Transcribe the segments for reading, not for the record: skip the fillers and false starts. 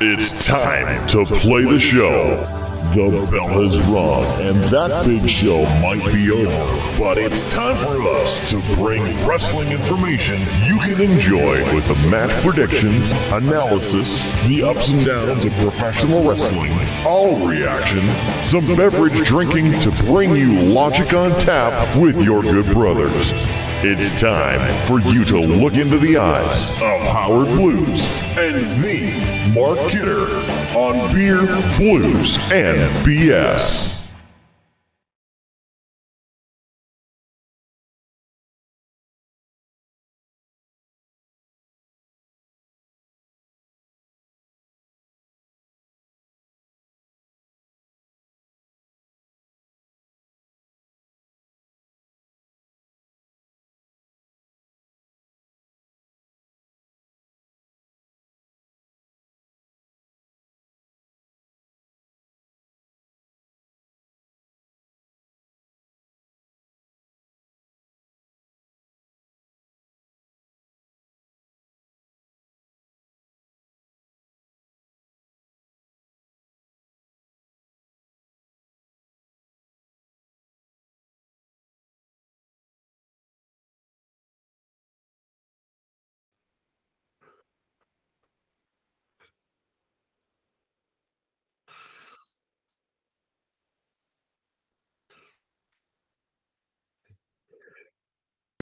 It's time to play the show. The bell has rung, and that big show might be over. But it's time for us to bring wrestling information you can enjoy with the match predictions, analysis, the ups and downs of professional wrestling, all reaction, some beverage drinking to bring you logic on tap with your good brothers. It's time for you to look into the eyes of Howard Blues and the Mark Kidder on Beer, Blues, and BS.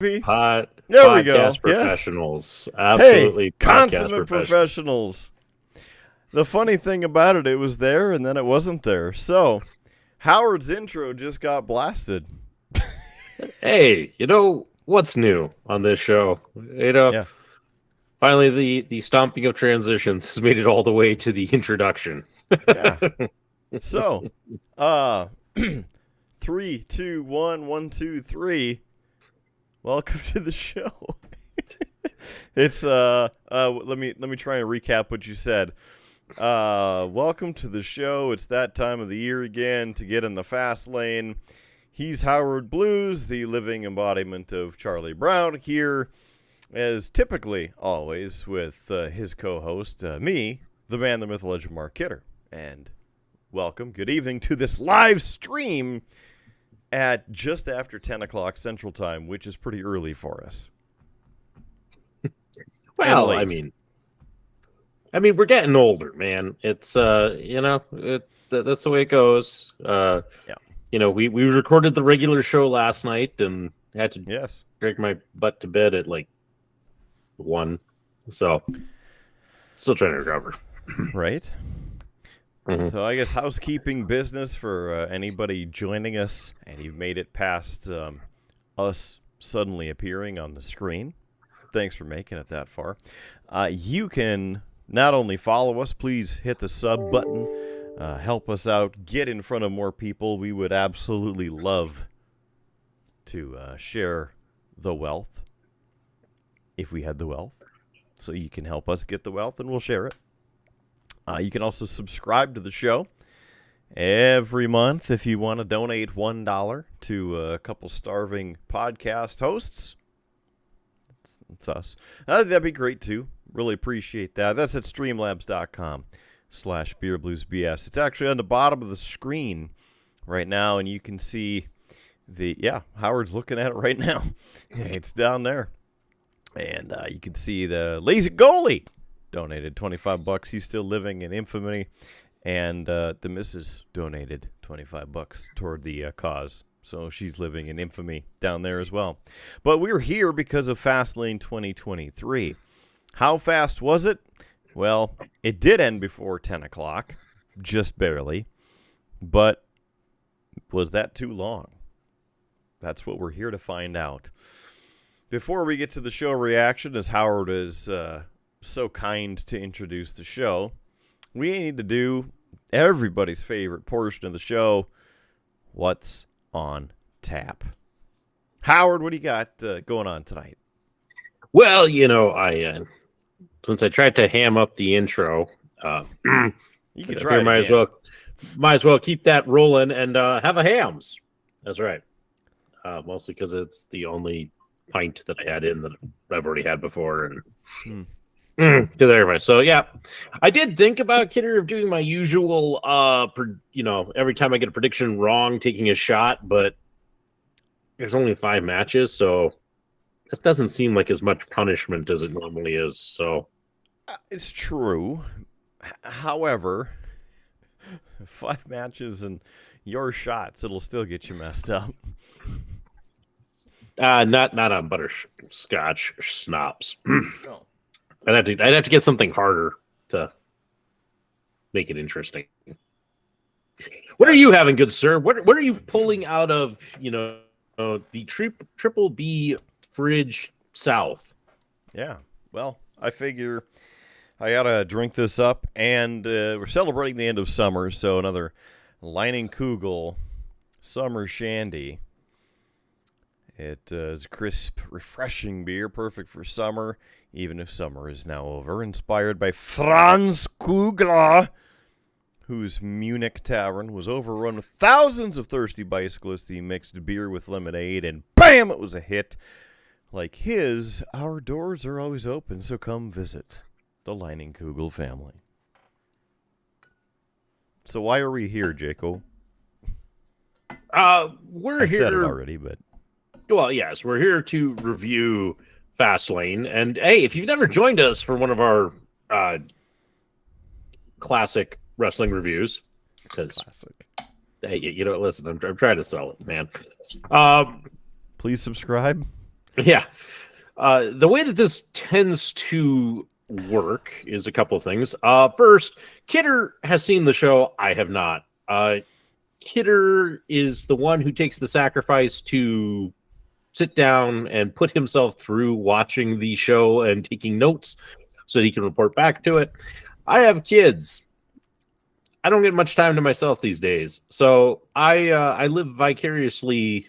There we go. Podcast professionals. Yes. Absolutely. Hey, consummate professionals. The funny thing about it was there and then it wasn't there. So, Howard's intro just got blasted. Hey, you know what's new on this show? Finally the stomping of transitions has made it all the way to the introduction. Yeah. So, 3, 2, 1, 1, 2, 3. Welcome to the show. It's let me try and recap what you said. Welcome to the show. It's that time of the year again to get in the fast lane. He's Howard Blues, the living embodiment of Charlie Brown, here as typically always with his co-host, me, the man, the myth, the legend, Mark Kidder. And welcome, good evening to this live stream at just after 10 o'clock Central Time, which is pretty early for us. Well, I mean, we're getting older, man. It's, that's the way it goes. Yeah. We recorded the regular show last night and had to drag my butt to bed at like 1. So, still trying to recover. Right. Mm-hmm. So I guess housekeeping business for anybody joining us, and you've made it past us suddenly appearing on the screen. Thanks for making it that far. You can not only follow us, please hit the sub button, help us out, get in front of more people. We would absolutely love to share the wealth if we had the wealth. So you can help us get the wealth and we'll share it. You can also subscribe to the show every month if you want to donate $1 to a couple starving podcast hosts. It's us. That'd be great, too. Really appreciate that. That's at streamlabs.com/beerbluesbs. It's actually on the bottom of the screen right now, and you can see Howard's looking at it right now. It's down there. And you can see the Lazy Goalie donated $25. He's still living in infamy, and the missus donated $25 toward the cause. So she's living in infamy down there as well. But we're here because of Fastlane 2023. How fast was it? Well, it did end before 10 o'clock, just barely. But was that too long? That's what we're here to find out. Before we get to the show reaction, as Howard is so kind to introduce the show, we need to do everybody's favorite portion of the show, What's on Tap. Howard, what do you got going on tonight? Well, I since I tried to ham up the intro, you can try. Might as well keep that rolling and have a hams. That's right. Mostly because it's the only pint that I had in that I've already had before, and To everybody. So yeah, I did think about Kidder of doing my usual, every time I get a prediction wrong, taking a shot, but there's only 5 matches, so this doesn't seem like as much punishment as it normally is. So It's true. However, 5 matches and your shots, it'll still get you messed up. not on butterscotch schnapps. No. I'd have to get something harder to make it interesting. What are you having, good sir? What are you pulling out of the triple B fridge south? Yeah. Well, I figure I gotta drink this up, and we're celebrating the end of summer, so another Leinenkugel Summer Shandy. It is crisp, refreshing beer, perfect for summer, even if summer is now over. Inspired by Franz Kugler, whose Munich tavern was overrun with thousands of thirsty bicyclists. He mixed beer with lemonade, and bam, it was a hit. Like his, our doors are always open, so come visit the Leinenkugel family. So why are we here, Jaco? We're I here. said it already, but... Well, yes, we're here to review Fastlane. And hey, if you've never joined us for one of our classic wrestling reviews, because Classic. hey, listen, I'm trying to sell it, man. Please subscribe. Yeah. The way that this tends to work is a couple of things. First, Kidder has seen the show. I have not. Kidder is the one who takes the sacrifice to sit down and put himself through watching the show and taking notes so he can report back to it. I have kids. I don't get much time to myself these days. So I live vicariously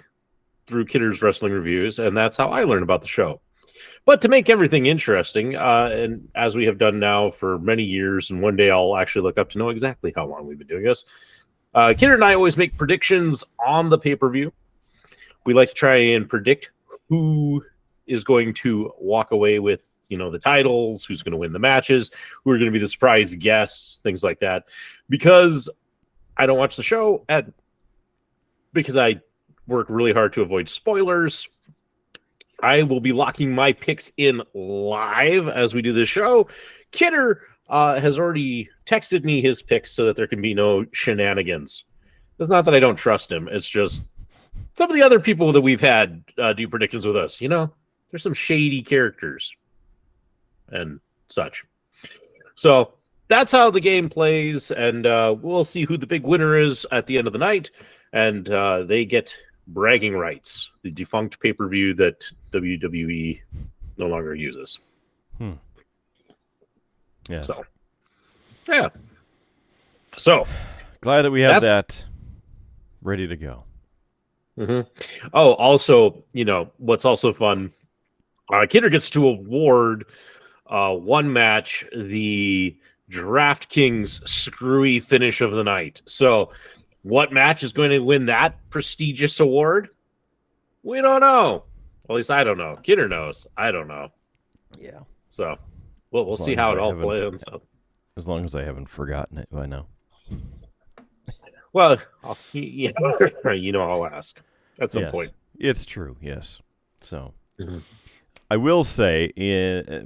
through Kidder's wrestling reviews, and that's how I learn about the show. But to make everything interesting, and as we have done now for many years, and one day I'll actually look up to know exactly how long we've been doing this, Kidder and I always make predictions on the pay-per-view. We like to try and predict who is going to walk away with, the titles, who's going to win the matches, who are going to be the surprise guests, things like that. Because I don't watch the show, because I work really hard to avoid spoilers, I will be locking my picks in live as we do this show. Kidder has already texted me his picks so that there can be no shenanigans. It's not that I don't trust him. It's just some of the other people that we've had do predictions with us. There's some shady characters and such. So that's how the game plays, and we'll see who the big winner is at the end of the night, and they get bragging rights, the defunct pay-per-view that WWE no longer uses. Yes. So, yeah. So, glad that we have that ready to go. Mm-hmm. Oh, also, what's also fun, Kidder gets to award one match the DraftKings screwy finish of the night. So, what match is going to win that prestigious award? We don't know. Well, at least I don't know. Kidder knows. I don't know. Yeah. So, we'll see how it all plays out. As long as I haven't forgotten it by now. Well, I'll ask at some point. It's true, yes. So, I will say,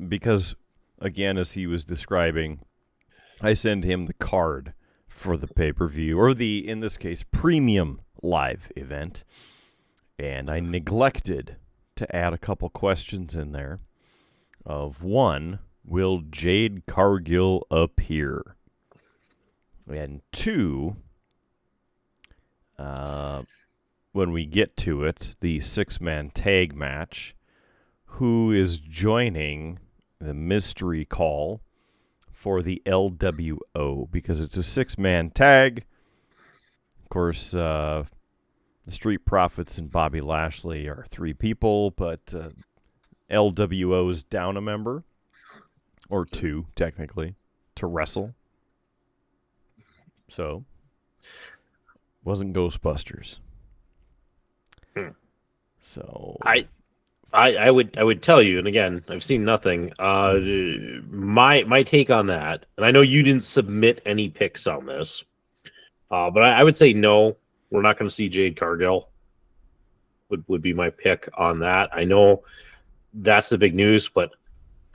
because, again, as he was describing, I send him the card for the pay-per-view, or in this case, premium live event. And I neglected to add a couple questions in there of one, will Jade Cargill appear? And two, when we get to it, the 6-man tag match, who is joining the mystery call for the LWO, because it's a 6-man tag. Of course, the Street Profits and Bobby Lashley are 3 people, but LWO is down a member, or 2, technically, to wrestle. So, wasn't Ghostbusters. So, I would tell you, and again, I've seen nothing. My take on that, and I know you didn't submit any picks on this, but I would say no. We're not going to see Jade Cargill. Would be my pick on that. I know that's the big news, but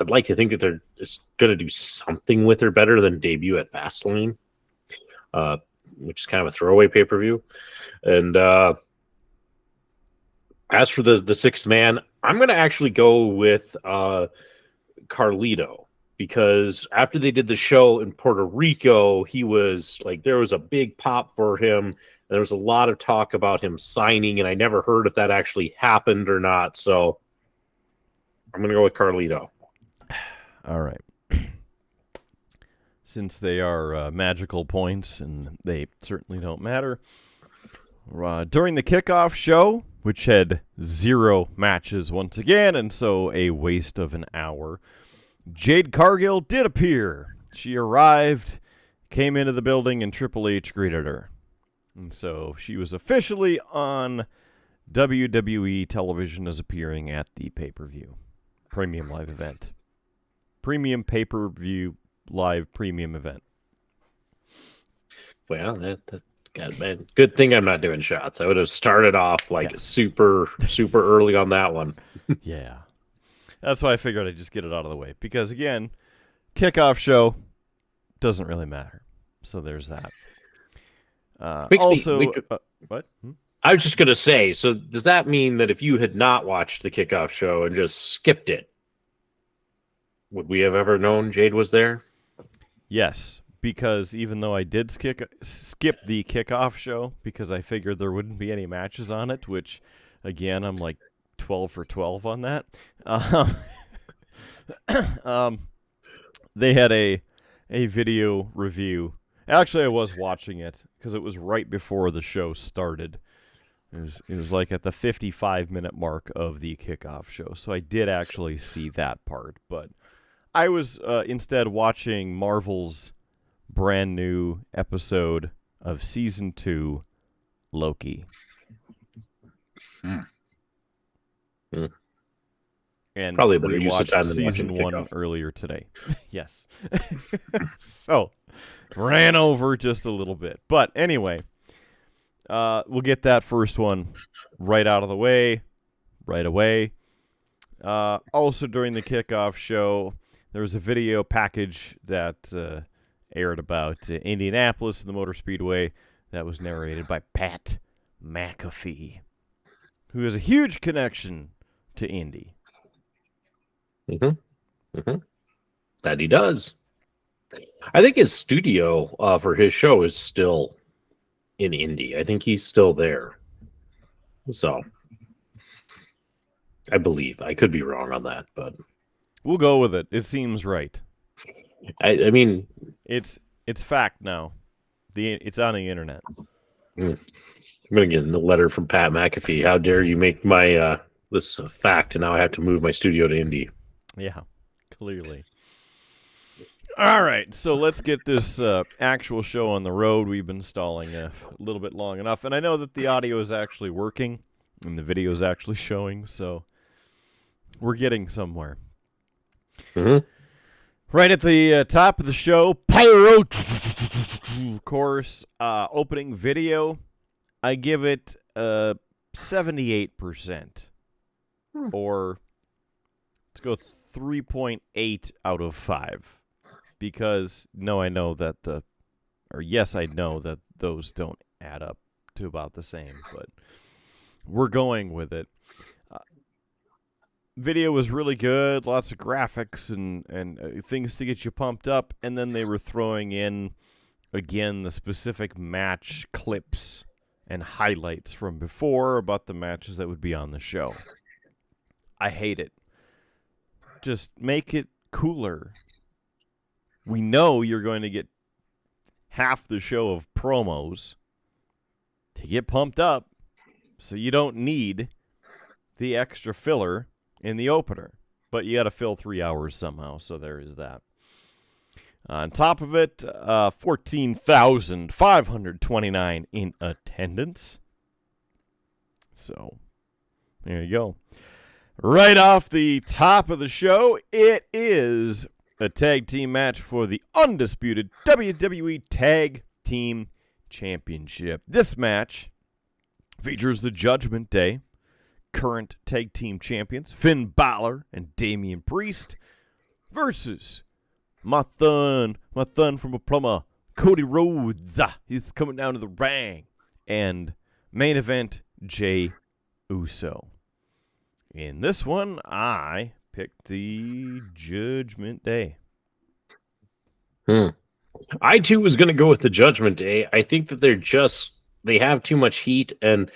I'd like to think that they're just going to do something with her better than debut at Fastlane, which is kind of a throwaway pay-per-view. And as for the sixth man, I'm going to actually go with Carlito, because after they did the show in Puerto Rico, he was like, there was a big pop for him. There was a lot of talk about him signing, and I never heard if that actually happened or not. So I'm going to go with Carlito. All right. Since they are magical points, and they certainly don't matter, during the kickoff show, which had 0 matches once again, and so a waste of an hour, Jade Cargill did appear. She arrived, came into the building, and Triple H greeted her. And so she was officially on WWE television as appearing at the pay-per-view. Premium live event. Premium pay-per-view live premium event. Well, God, man, good thing I'm not doing shots. I would have started off super early on that one. Yeah. That's why I figured I'd just get it out of the way. Because, again, kickoff show doesn't really matter. So there's that. What? I was just going to say, so does that mean that if you had not watched the kickoff show and just skipped it, would we have ever known Jade was there? Yes, because even though I did skip the kickoff show because I figured there wouldn't be any matches on it, which, again, I'm like 12 for 12 on that. They had a video review. Actually, I was watching it because it was right before the show started. It was like at the 55-minute mark of the kickoff show. So I did actually see that part. But I was instead watching Marvel's brand new episode of Season 2, Loki. And probably a better use of time than Season 1 kickoff. earlier today. Yes. So, ran over just a little bit. But anyway, we'll get that first one right out of the way right away. Also, during the kickoff show, there was a video package that aired about Indianapolis and the Motor Speedway that was narrated by Pat McAfee, who has a huge connection to Indy. That he does. I think his studio for his show is still in Indy. I think he's still there. So, I believe. I could be wrong on that, but we'll go with it. It seems right. I mean, it's fact now. It's on the internet. I'm gonna get a letter from Pat McAfee. How dare you make my this a fact, and now I have to move my studio to Indy. Yeah, clearly. All right, so let's get this actual show on the road. We've been stalling a little bit long enough, and I know that the audio is actually working and the video is actually showing, so we're getting somewhere. Right at the top of the show, pyro, of course, opening video. I give it 78%, or let's go 3.8 out of 5, because I know that yes, I know that those don't add up to about the same, but we're going with it. Video was really good, lots of graphics and things to get you pumped up, and then they were throwing in, again, the specific match clips and highlights from before about the matches that would be on the show. I hate it. Just make it cooler. We know you're going to get half the show of promos to get pumped up, so you don't need the extra filler in the opener, but you got to fill 3 hours somehow, so there is that. On top of it, 14,529 in attendance. So, there you go. Right off the top of the show, it is a tag team match for the undisputed WWE Tag Team Championship. This match features the Judgment Day current tag team champions, Finn Balor and Damian Priest, versus my son from a plumber, Cody Rhodes. He's coming down to the ring. And main event, Jey Uso. In this one, I picked the Judgment Day. I too was going to go with the Judgment Day. I think that they have too much heat, and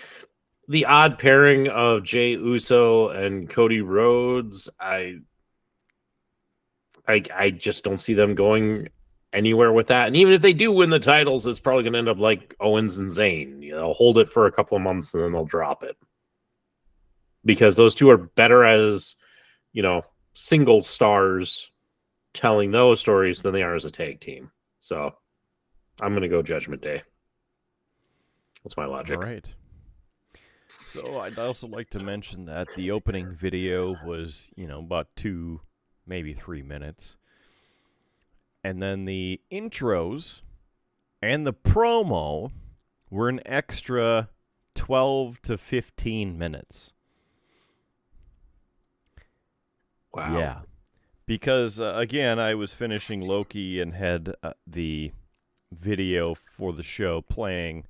the odd pairing of Jey Uso and Cody Rhodes, I just don't see them going anywhere with that. And even if they do win the titles, it's probably going to end up like Owens and Zayn. They'll hold it for a couple of months and then they'll drop it. Because those two are better as, single stars telling those stories than they are as a tag team. So I'm going to go Judgment Day. That's my logic. All right. So I'd also like to mention that the opening video was, about 2, maybe 3 minutes. And then the intros and the promo were an extra 12 to 15 minutes. Wow. Yeah. Because, again, I was finishing Loki and had the video for the show playing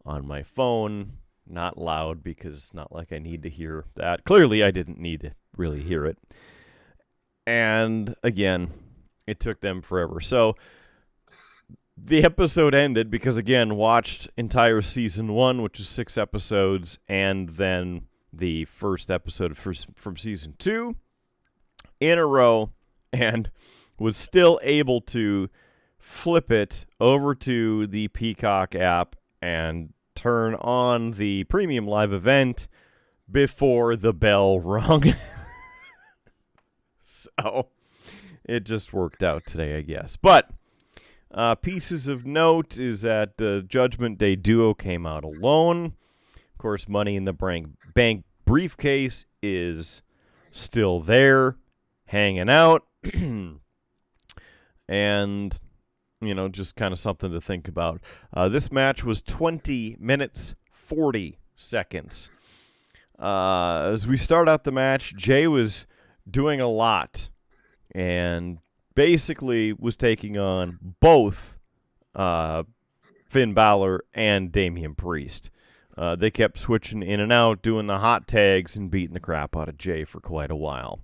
on my phone. Not loud, because it's not like I need to hear that. Clearly, I didn't need to really hear it. And, again, it took them forever. So, the episode ended because, again, watched entire season 1, which is 6 episodes, and then the first episode from season 2 in a row, and was still able to flip it over to the Peacock app and turn on the premium live event before the bell rung. So it just worked out today, I guess. But pieces of note is that the Judgment Day duo came out alone. Of course, Money in the Bank briefcase is still there, hanging out. And, just kind of something to think about. This match was 20 minutes, 40 seconds. As we start out the match, Jey was doing a lot and basically was taking on both Finn Balor and Damian Priest. They kept switching in and out, doing the hot tags and beating the crap out of Jey for quite a while.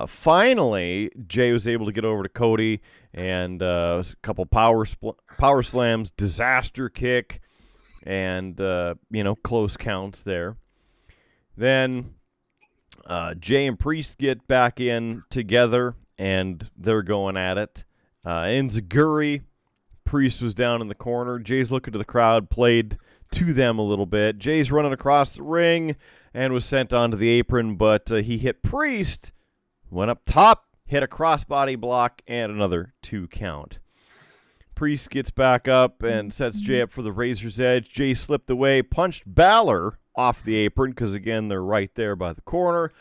Finally, Jey was able to get over to Cody and a couple power slams, disaster kick, and, close counts there. Then Jey and Priest get back in together, and they're going at it. Enziguri, Priest was down in the corner. Jey's looking to the crowd, played to them a little bit. Jey's running across the ring and was sent onto the apron, but he hit Priest. Went up top, hit a crossbody block, and another 2 count. Priest gets back up and sets Jey up for the Razor's Edge. Jey slipped away, punched Balor off the apron, because, again, they're right there by the corner.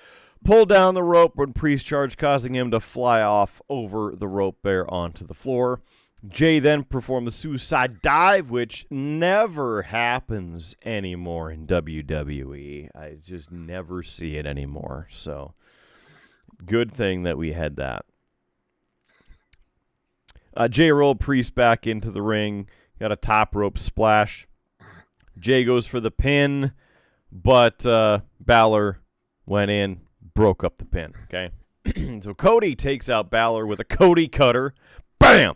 Pulled down the rope when Priest charged, causing him to fly off over the rope there onto the floor. Jey then performed the suicide dive, which never happens anymore in WWE. I just never see it anymore, so good thing that we had that. Jey rolled Priest back into the ring. Got a top rope splash. Jey goes for the pin, but Balor went in, broke up the pin. Okay, so Cody takes out Balor with a Cody cutter. Bam!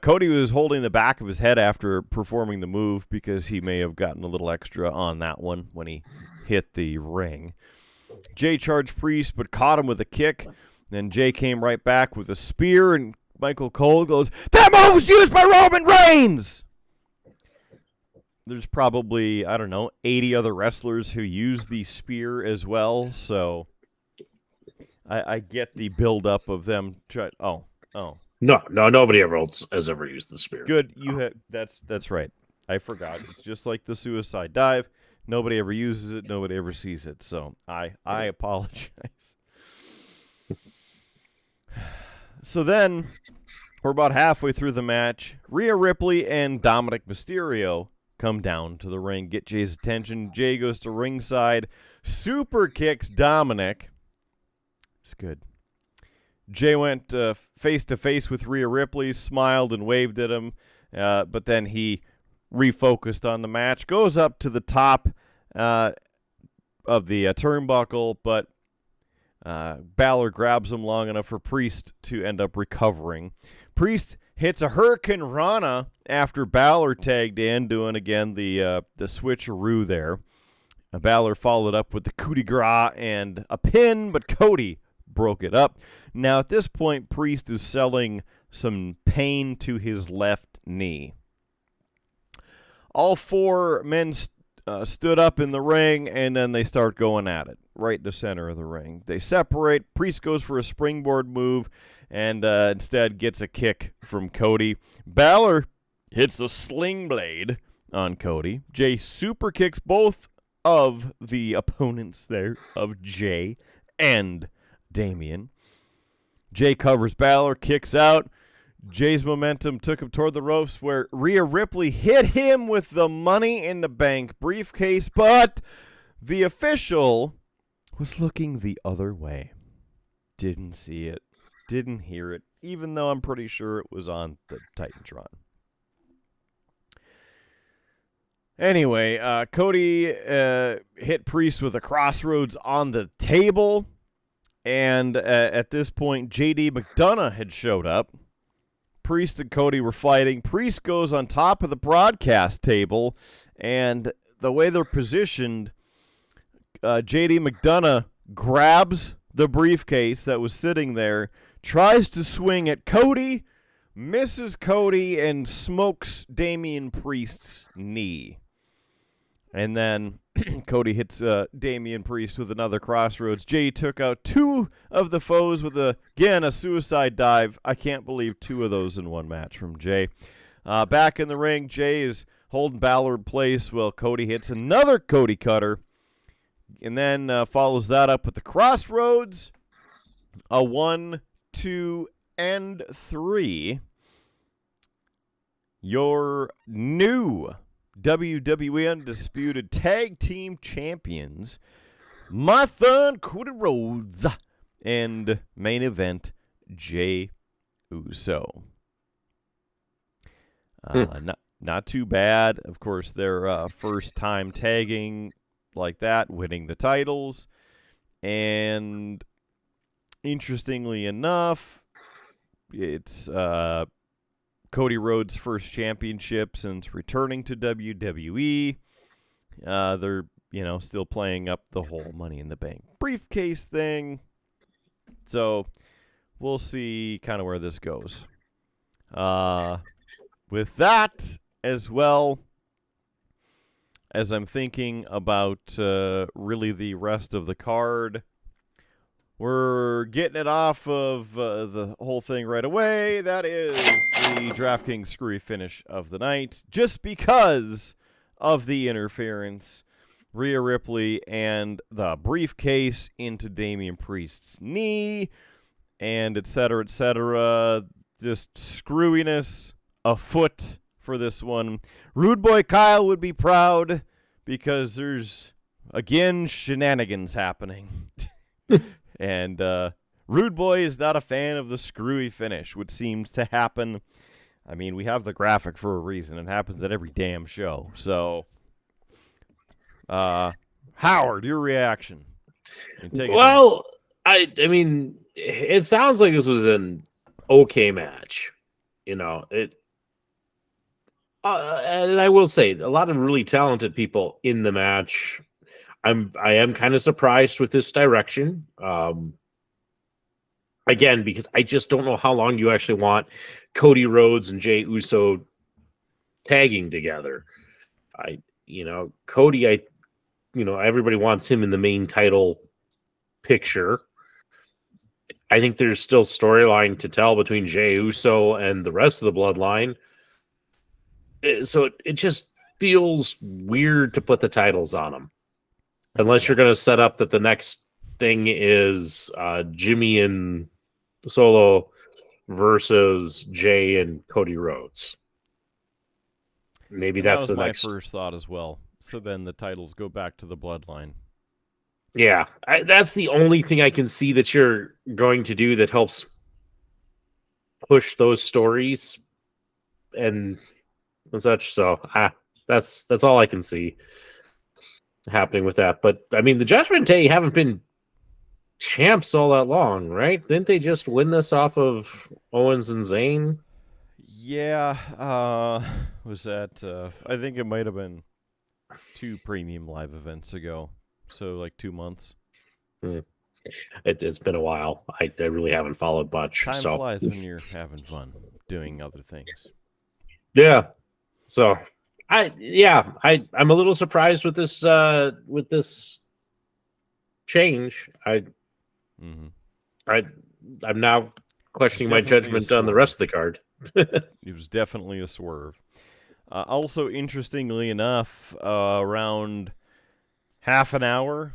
Cody was holding the back of his head after performing the move because he may have gotten a little extra on that one when he hit the ring. Jey charged Priest, but caught him with a kick. Then Jey came right back with a spear, and Michael Cole goes, "That move was used by Roman Reigns!" There's probably, 80 other wrestlers who use the spear as well, so I get the build-up of them. No, nobody else has ever used the spear. Good, that's right. I forgot. It's just like the suicide dive. Nobody ever uses it. Nobody ever sees it. So I apologize. So then we're about halfway through the match. Rhea Ripley and Dominic Mysterio come down to the ring, get Jay's attention. Jay goes to ringside, super kicks Dominic. It's good. Jay went face to face with Rhea Ripley, smiled and waved at him, but then he refocused on the match. Goes up to the top of the turnbuckle, but Balor grabs him long enough for Priest to end up recovering. Priest hits a Hurricane Rana after Balor tagged in, doing again the switcheroo there. Balor followed up with the coup de grace and a pin, but Cody broke it up. Now at this point, Priest is selling some pain to his left knee. All four men stood up in the ring, and then they start going at it right in the center of the ring. They separate. Priest goes for a springboard move and instead gets a kick from Cody. Balor hits a sling blade on Cody. Jay super kicks both of the opponents there, of Jay and Damian. Jay covers Balor, kicks out. Jay's momentum took him toward the ropes, where Rhea Ripley hit him with the Money in the Bank briefcase, but the official was looking the other way. Didn't see it, didn't hear it, even though I'm pretty sure it was on the Titantron. Anyway, Cody hit Priest with a crossroads on the table, and at this point, JD McDonough had showed up. Priest and Cody were fighting. Priest goes on top of the broadcast table, and the way they're positioned, JD McDonough grabs the briefcase that was sitting there, tries to swing at Cody, misses Cody, and smokes Damian Priest's knee. And then Cody hits Damian Priest with another crossroads. Jay took out two of the foes with, again, a suicide dive. I can't believe two of those in one match from Jay. Back in the ring, Jay is holding Balor in place while Cody hits another Cody cutter. And then follows that up with the crossroads. A 1, 2, and 3. Your new WWE Undisputed Tag Team Champions, Martha and Cody Rhodes, and main event, Jay Uso. Not too bad. Of course, their first time tagging like that, winning the titles. And interestingly enough, it's Cody Rhodes' first championship since returning to WWE. They're, still playing up the whole Money in the Bank briefcase thing. So we'll see kind of where this goes. With that, as well as I'm thinking about really the rest of the card, we're getting it off of the whole thing right away. That is the DraftKings screwy finish of the night. Just because of the interference, Rhea Ripley and the briefcase into Damian Priest's knee, and et cetera, et cetera. Just screwiness afoot for this one. Rude Boy Kyle would be proud because there's, again, shenanigans happening. And Rude Boy is not a fan of the screwy finish, which seems to happen. I mean, we have the graphic for a reason. It happens at every damn show. So, Howard, your reaction. Well, I mean, it sounds like this was an okay match. And I will say, a lot of really talented people in the match. I am kind of surprised with this direction. Again, because I just don't know how long you actually want Cody Rhodes and Jey Uso tagging together. Cody, everybody wants him in the main title picture. I think there's still storyline to tell between Jey Uso and the rest of the Bloodline. So it just feels weird to put the titles on them. Unless you're going to set up that the next thing is Jimmy and Solo versus Jay and Cody Rhodes. Maybe that's that was the my next. first thought as well. So then the titles go back to the Bloodline. Yeah, that's the only thing I can see that you're going to do that helps push those stories and such. So that's all I can see happening with that. But I mean, the Judgment Day haven't been champs all that long, right? Didn't they just win this off of Owens and Zayn? Yeah, was that? I think it might have been 2 premium live events ago. So like 2 months. It's been a while. I really haven't followed much. Time flies when you're having fun doing other things. Yeah. So I'm a little surprised with this change. I'm now questioning my judgment on the rest of the card. It was definitely a swerve. Also, interestingly enough, around half an hour,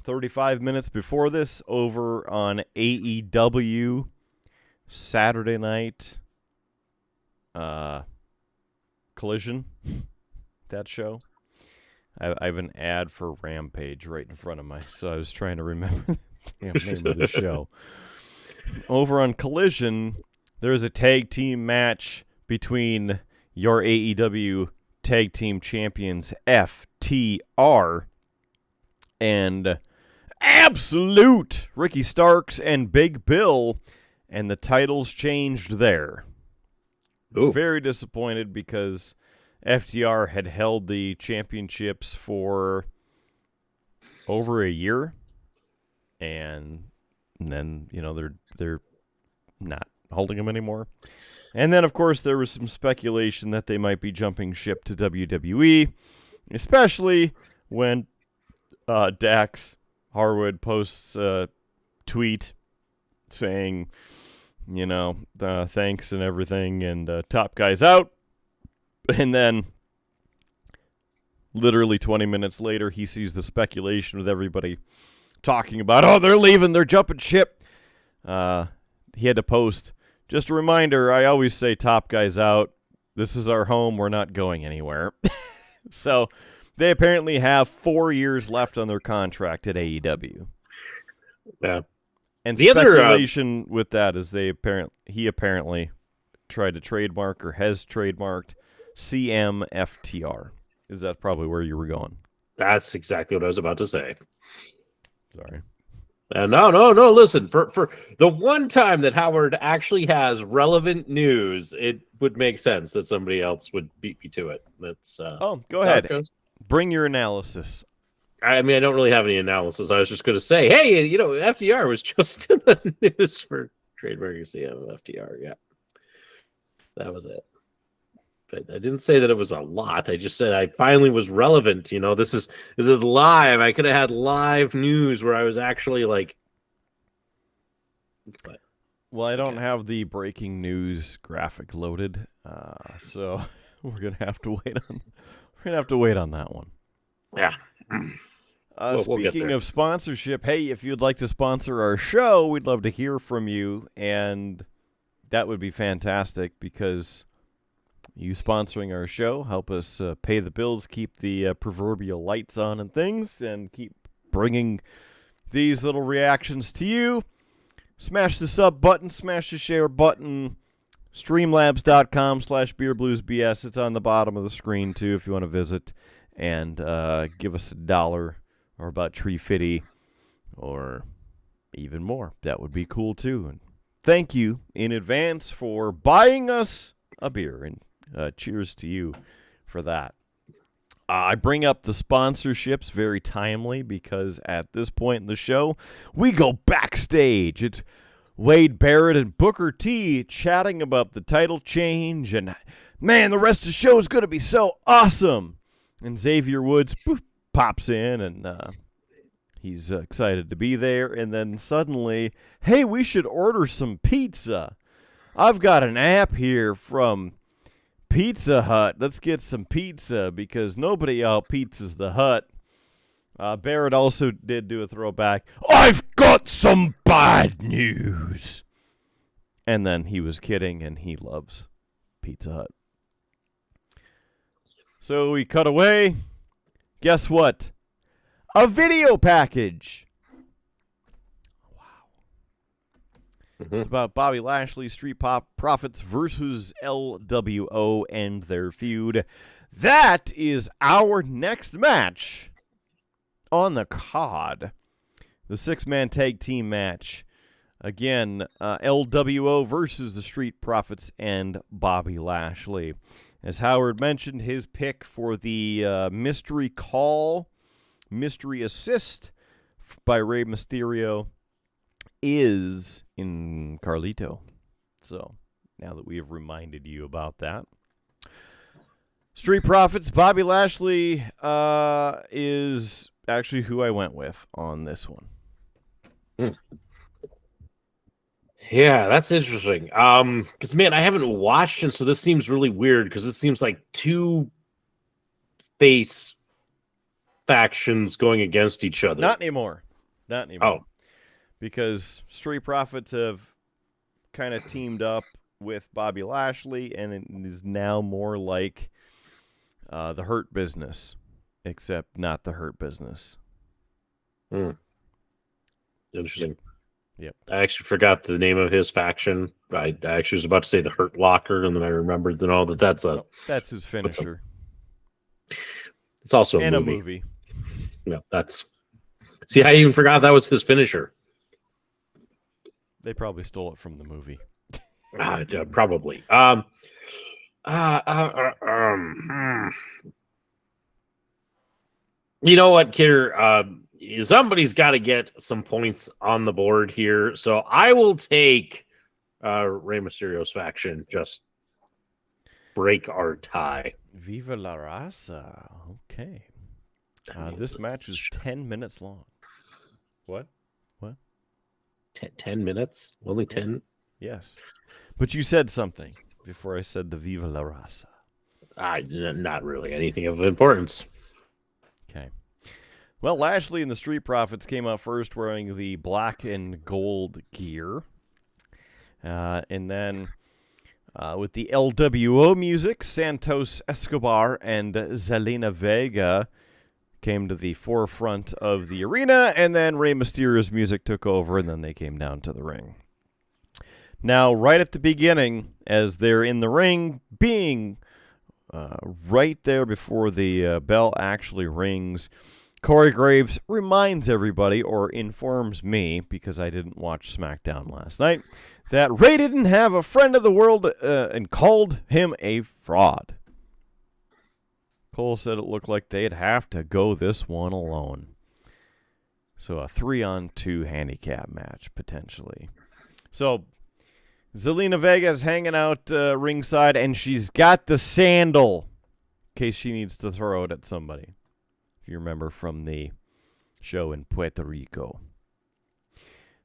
35 minutes before this, over on AEW Saturday night Collision, that show. I have an ad for Rampage right in front of me, so I was trying to remember the damn name of the show. Over on Collision, there's a tag team match between your AEW tag team champions FTR and Absolute Ricky Starks and Big Bill, and the titles changed there. Ooh. Very disappointed because FTR had held the championships for over a year, and then they're not holding them anymore. And then, of course, there was some speculation that they might be jumping ship to WWE, especially when Dax Harwood posts a tweet saying, thanks and everything, and top guys out. And then, literally 20 minutes later, he sees the speculation with everybody talking about, they're leaving, they're jumping ship. He had to post, just a reminder, I always say top guys out. This is our home. We're not going anywhere. So they apparently have 4 years left on their contract at AEW. Yeah. And the speculation with that is he apparently tried to trademark or has trademarked CMFTR. Is that probably where you were going? That's exactly what I was about to say. Sorry. No. Listen, for the one time that Howard actually has relevant news, it would make sense that somebody else would beat me to it. That's go ahead. Bring your analysis. I mean, I don't really have any analysis. I was just going to say, hey, FTR was just in the news for trademarking FTR. Yeah, that was it. But I didn't say that it was a lot. I just said I finally was relevant. This is it live? I could have had live news where I was actually like. But, well, I don't have the breaking news graphic loaded, so we're gonna have to wait on. We're gonna have to wait on that one. Yeah. Speaking of sponsorship, hey, if you'd like to sponsor our show, we'd love to hear from you, and that would be fantastic because you sponsoring our show help us pay the bills, keep the proverbial lights on and things, and keep bringing these little reactions to you. Smash the sub button, smash the share button, streamlabs.com/beerbluesbs. It's on the bottom of the screen, too, if you want to visit and give us $1 or about $3.50 or even more. That would be cool, too. And thank you in advance for buying us a beer, and cheers to you for that. I bring up the sponsorships very timely because at this point in the show, we go backstage. It's Wade Barrett and Booker T chatting about the title change, and man, the rest of the show is going to be so awesome. And Xavier Woods pops in, and he's excited to be there. And then suddenly, hey, we should order some pizza. I've got an app here from Pizza Hut. Let's get some pizza because nobody out pizzas the Hut. Barrett also did do a throwback. I've got some bad news. And then he was kidding, and he loves Pizza Hut. So we cut away. Guess what? A video package. Wow. Mm-hmm. It's about Bobby Lashley, Street Profits versus LWO and their feud. That is our next match on the card. The 6-man tag team match. Again, LWO versus the Street Profits and Bobby Lashley. As Howard mentioned, his pick for the mystery call, mystery assist by Rey Mysterio is in Carlito. So, now that we have reminded you about that. Street Profits, Bobby Lashley is actually who I went with on this one. Yeah, that's interesting. Because man, I haven't watched, and so this seems really weird because it seems like two face factions going against each other. Not anymore. Oh, because Street Profits have kind of teamed up with Bobby Lashley, and it is now more like the Hurt Business, except not the Hurt Business. Interesting. Yep. I actually forgot the name of his faction. I actually was about to say the Hurt Locker, and then I remembered that all that's a. That's his finisher. It's also and a movie. a movie. No, that's. See, I even forgot that was his finisher. They probably stole it from the movie. Probably. You know what, Kidder? Somebody's got to get some points on the board here, so I will take Rey Mysterio's faction. Just break our tie. Viva la raza. Okay. This match is 10 minutes long. What? 10 minutes? Only 10? Yes. But you said something before I said the Viva la raza. Not really anything of importance. Okay. Well, Lashley and the Street Profits came out first wearing the black and gold gear. And then with the LWO music, Santos Escobar and Zelina Vega came to the forefront of the arena, and then Rey Mysterio's music took over, and then they came down to the ring. Now, right at the beginning, as they're in the ring, being right there before the bell actually rings, Corey Graves reminds everybody, or informs me, because I didn't watch SmackDown last night, that Rey didn't have a friend of the world and called him a fraud. Cole said it looked like they'd have to go this one alone. So a 3-on-2 handicap match, potentially. So Zelina Vega is hanging out ringside, and she's got the sandal in case she needs to throw it at somebody. If you remember from the show in Puerto Rico.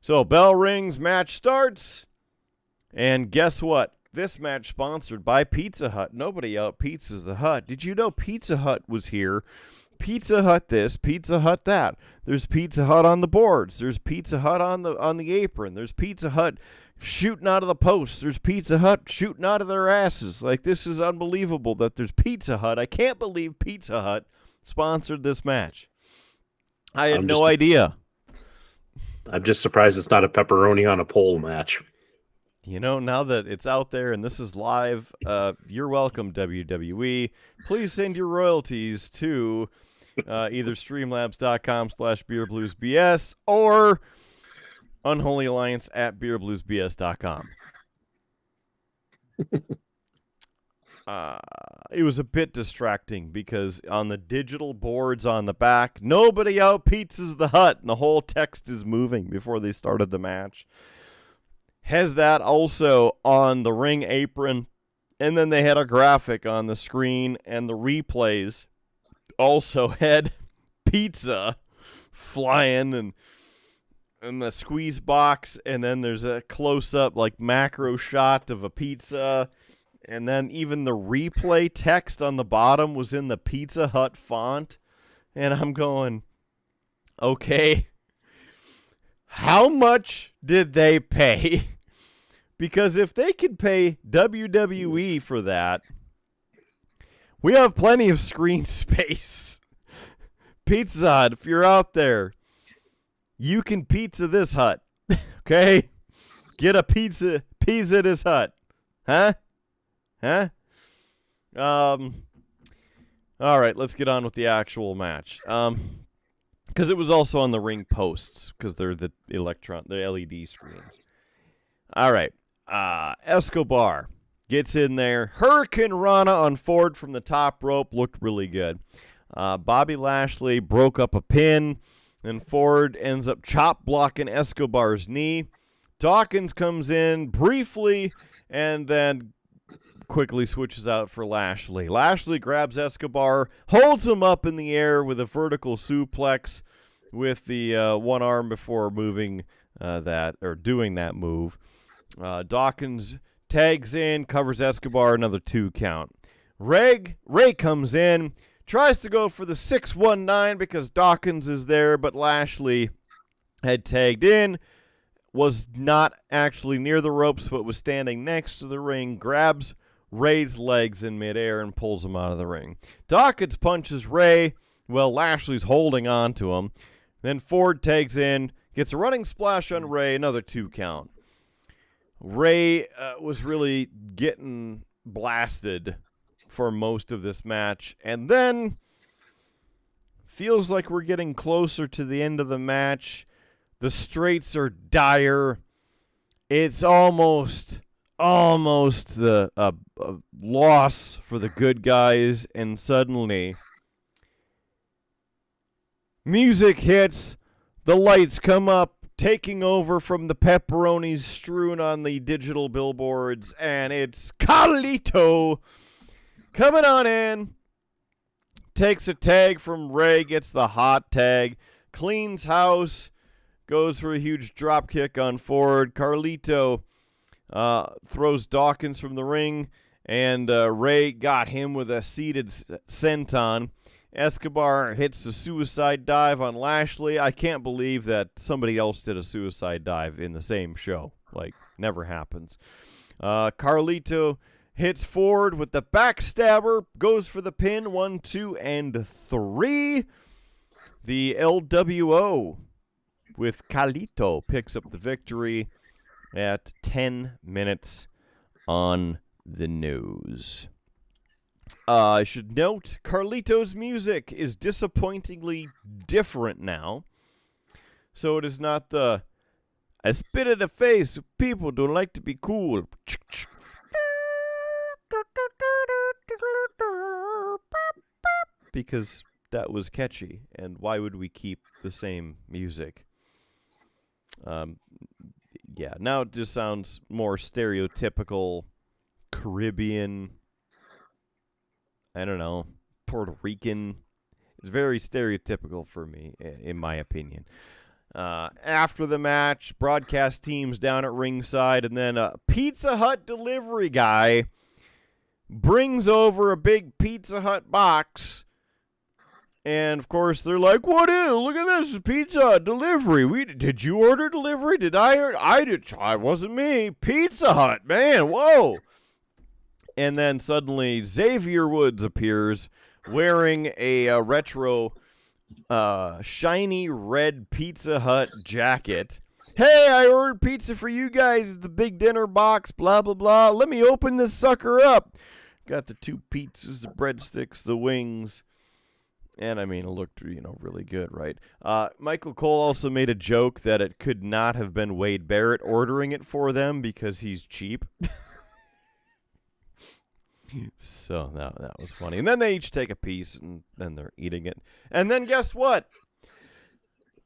So bell rings, match starts, and guess what? This match sponsored by Pizza Hut. Nobody out pizzas the Hut. Did you know Pizza Hut was here? Pizza Hut this, Pizza Hut that. There's Pizza Hut on the boards. There's Pizza Hut on the apron. There's Pizza Hut shooting out of the posts. There's Pizza Hut shooting out of their asses. Like, this is unbelievable that there's Pizza Hut. I can't believe Pizza Hut sponsored this match. I had no idea. I'm just surprised it's not a pepperoni on a pole match. You know, now that it's out there and this is live, you're welcome, WWE. Please send your royalties to either streamlabs.com/beerbluesbs or unholyalliance@beerbluesbs.com. It was a bit distracting because on the digital boards on the back, nobody out pizzas the Hut, and the whole text is moving before they started the match. Has that also on the ring apron, and then they had a graphic on the screen, and the replays also had pizza flying and the squeeze box, and then there's a close-up like macro shot of a pizza, And then even the replay text on the bottom was in the Pizza Hut font. And I'm going, okay, how much did they pay? Because if they could pay WWE for that, we have plenty of screen space. Pizza Hut, if you're out there, you can pizza this hut. Okay? Get a pizza this hut. Huh? All right, let's get on with the actual match. Because it was also on the ring posts, because they're the LED screens. All right, Escobar gets in there. Hurricane Rana on Ford from the top rope looked really good. Bobby Lashley broke up a pin, and Ford ends up chop blocking Escobar's knee. Dawkins comes in briefly, and then quickly switches out for Lashley. Lashley grabs Escobar, holds him up in the air with a vertical suplex with the one arm before moving doing that move. Dawkins tags in, covers Escobar, another 2 count. Ray comes in, tries to go for the 619 because Dawkins is there, but Lashley had tagged in, was not actually near the ropes, but was standing next to the ring, grabs Ray's legs in midair and pulls him out of the ring. Dawkins punches Ray. Well, Lashley's holding on to him. Then Ford tags in, gets a running splash on Ray, another 2 count. Ray was really getting blasted for most of this match. And then feels like we're getting closer to the end of the match. The straights are dire. It's almost a loss for the good guys, and suddenly music hits, the lights come up, taking over from the pepperonis strewn on the digital billboards, and it's Carlito coming on in, takes a tag from Ray, gets the hot tag, cleans house, goes for a huge drop kick on Ford. Carlito throws Dawkins from the ring, and Ray got him with a seated senton. Escobar hits the suicide dive on Lashley. I can't believe that somebody else did a suicide dive in the same show. Like, never happens. Carlito hits Ford with the backstabber, goes for the pin, 1, 2, and 3. The LWO with Carlito picks up the victory at 10 minutes on the nose. I should note, Carlito's music is disappointingly different now. So it is not the, I spit in the face of people don't like to be cool. Because that was catchy, and why would we keep the same music? Yeah, now it just sounds more stereotypical Caribbean, I don't know, Puerto Rican. It's very stereotypical for me, in my opinion. After the match, broadcast team's down at ringside, and then a Pizza Hut delivery guy brings over a big Pizza Hut box. And, of course, they're like, what is? Look at this, pizza delivery. Did you order delivery? Did I order? I did. It wasn't me. Pizza Hut, man, whoa. And then suddenly Xavier Woods appears wearing a retro shiny red Pizza Hut jacket. Hey, I ordered pizza for you guys. The big dinner box, blah, blah, blah. Let me open this sucker up. Got the 2 pizzas, the breadsticks, the wings. And, I mean, it looked, really good, right? Michael Cole also made a joke that it could not have been Wade Barrett ordering it for them because he's cheap. So, that was funny. And then they each take a piece, and then they're eating it. And then guess what?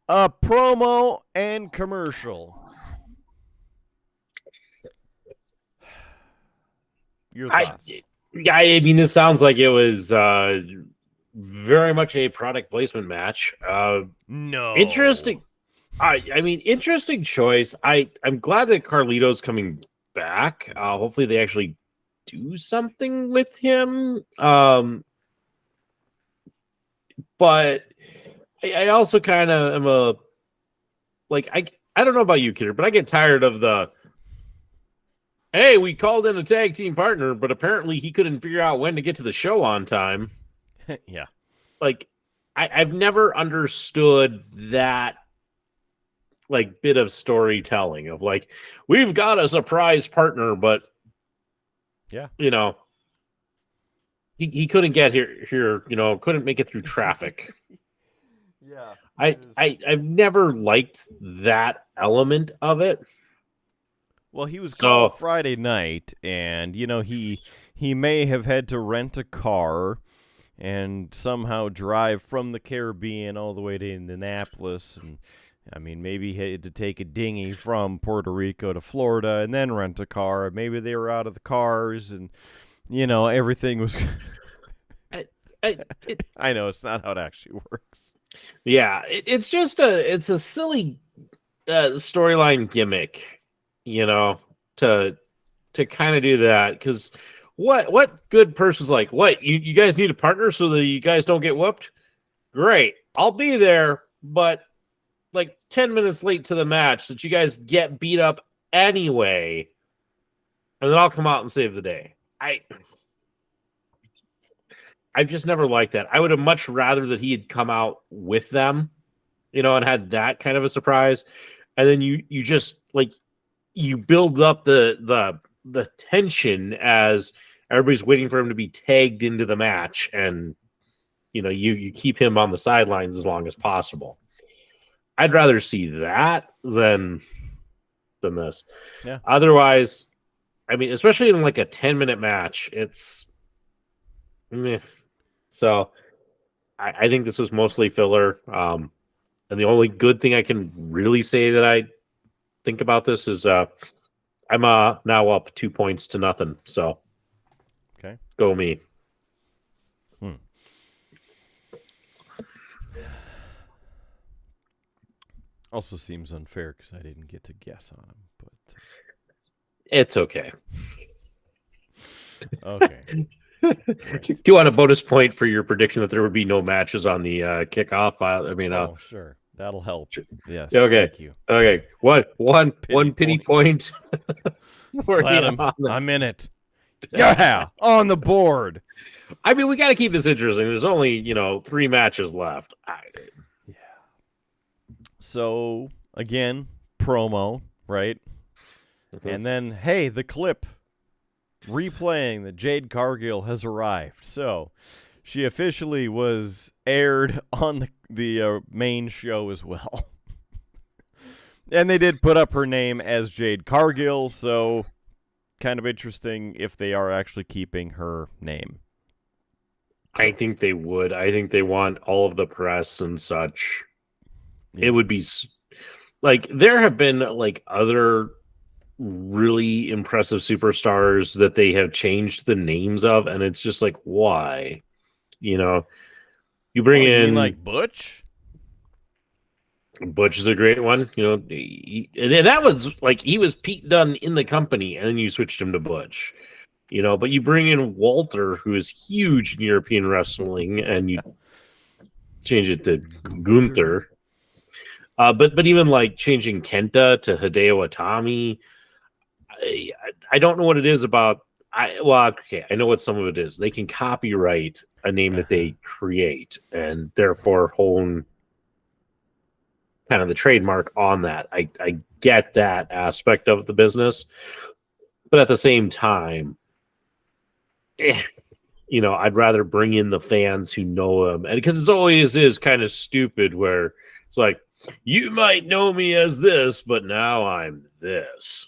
A promo and commercial. Your thoughts? I mean, this sounds like it was very much a product placement match. No. Interesting. I mean, interesting choice. I'm glad that Carlito's coming back. Hopefully they actually do something with him. But I also kind of am I don't know about you, Kidder, but I get tired of hey, we called in a tag team partner, but apparently he couldn't figure out when to get to the show on time. Yeah. Like, I've never understood that bit of storytelling of we've got a surprise partner, but yeah, he couldn't get here, couldn't make it through traffic. Yeah. I've never liked that element of it. Well, he was called Friday night, and he may have had to rent a car and somehow drive from the Caribbean all the way to Indianapolis, and I mean, maybe he had to take a dinghy from Puerto Rico to Florida and then rent a car. Maybe they were out of the cars, and everything was. I know it's not how it actually works. Yeah, it's just a silly storyline gimmick, to kind of do that, because what good person's what you guys need a partner so that you guys don't get whooped? Great, I'll be there, but 10 minutes late to the match that you guys get beat up anyway, and then I'll come out and save the day. I've just never liked that. I would have much rather that he had come out with them, and had that kind of a surprise, and then you just you build up the tension as everybody's waiting for him to be tagged into the match, and you keep him on the sidelines as long as possible. I'd rather see that than this. Yeah. Otherwise, I mean, especially in a 10-minute match, it's meh. So I think this was mostly filler. And the only good thing I can really say that I think about this is I'm now up 2 points to nothing. So okay, go me. Also seems unfair because I didn't get to guess on him, but it's okay. Okay. Do you want a bonus point for your prediction that there would be no matches on the kickoff? I mean, sure, that'll help. Yes. Okay. Thank you. Okay. One pity point. For I'm in it. Yeah, on the board. I mean, we got to keep this interesting. There's only 3 matches left. Yeah. So again, promo, right? Mm-hmm. And then, hey, the clip replaying that Jade Cargill has arrived. So she officially was aired on the main show as well. And they did put up her name as Jade Cargill, so kind of interesting if they are actually keeping her name. I think they would. I think they want all of the press and such. Yeah. It would be there have been other really impressive superstars that they have changed the names of, and it's just why? You bring in Butch? Butch is a great one, and that was he was Pete Dunne in the company, and then you switched him to Butch, but you bring in Walter, who is huge in European wrestling, and you change it to Gunther. But even changing Kenta to Hideo Itami, I don't know what it is about. I know what some of it is. They can copyright a name that they create, and therefore hone kind of the trademark on that. I get that aspect of the business, but at the same time, I'd rather bring in the fans who know them, and because it always is kind of stupid where it's you might know me as this, but now I'm this.